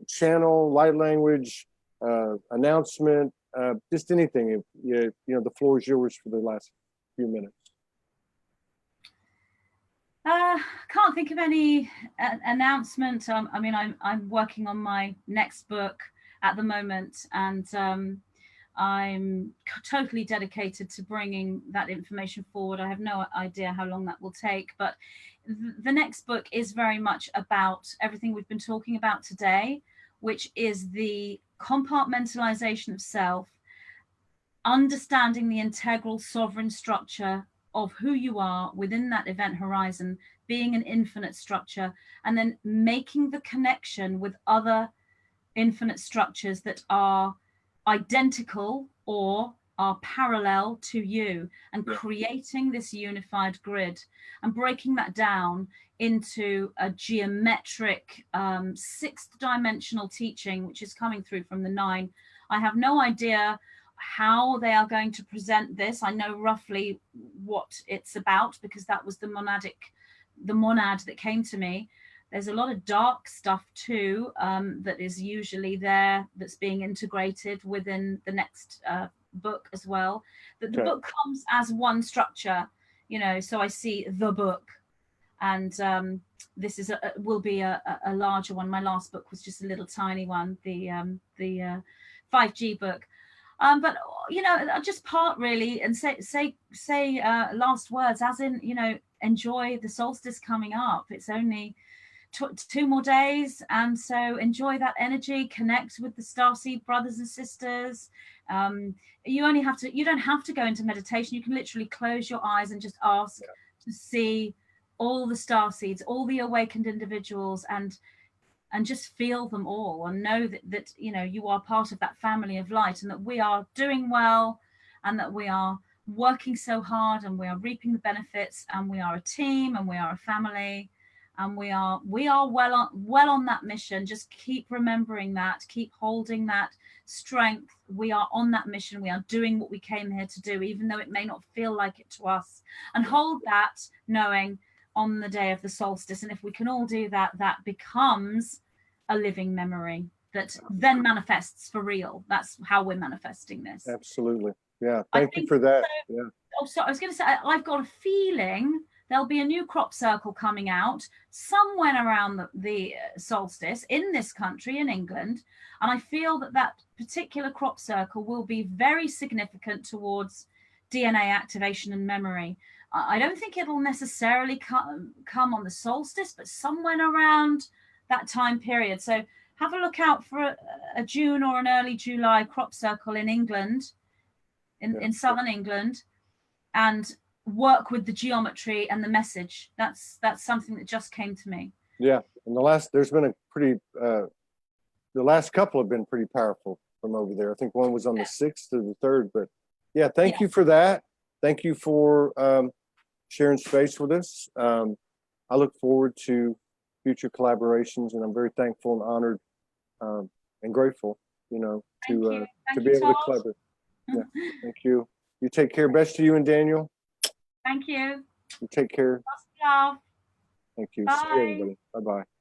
A: channel, light language, announcement, just anything, you know, the floor is yours for the last few minutes.
B: Can't think of any announcement. I mean, I'm working on my next book at the moment, and I'm totally dedicated to bringing that information forward. I have no idea how long that will take, but the next book is very much about everything we've been talking about today, which is the compartmentalization of self, understanding the integral sovereign structure of who you are within that event horizon, being an infinite structure, and then making the connection with other infinite structures that are identical or are parallel to you, and creating this unified grid and breaking that down into a geometric sixth dimensional teaching, which is coming through from the 9. I have no idea how they are going to present this. I know roughly what it's about because that was the monad that came to me. There's a lot of dark stuff too that is usually there, that's being integrated within the next book as well. The book comes as one structure, you know, so I see the book, and this is will be a larger one. My last book was just a little tiny one, the 5G book. But you know, I'll just part really and say last words, as in, you know, enjoy the solstice coming up. It's only 2 more days, and so enjoy that energy, connect with the starseed brothers and sisters. You don't have to go into meditation. You can literally close your eyes and just ask to see all the starseeds, all the awakened individuals, and just feel them all, and know that you know, you are part of that family of light, and that we are doing well, and that we are working so hard, and we are reaping the benefits, and we are a team, and we are a family, and we are well on that mission. Just keep remembering that, keep holding that strength. We are on that mission. We are doing what we came here to do, even though it may not feel like it to us, and hold that knowing on the day of the solstice. And if we can all do that, that becomes a living memory that then manifests for real. That's how we're manifesting this.
A: Absolutely. Yeah. Thank you for that.
B: So, I was going to say, I've got a feeling there'll be a new crop circle coming out somewhere around the solstice in this country, in England. And I feel that that particular crop circle will be very significant towards DNA activation and memory. I don't think it'll necessarily come on the solstice, but somewhere around that time period. So have a look out for a June or an early July crop circle in England, in southern England, and work with the geometry and the message. That's something that just came to me.
A: Yeah, and there's been a pretty the last couple have been pretty powerful from over there. I think one was on the 6th to the 3rd, but yeah, thank you for that. Thank you for sharing space with us. I look forward to future collaborations, and I'm very thankful and honored and grateful, you know, to be able to collaborate. Yeah, thank you. You take care. Best to you and Daniel.
B: Thank you.
A: You take care.
B: Love.
A: Thank you.
B: Bye.
A: See you, everybody. Bye-bye.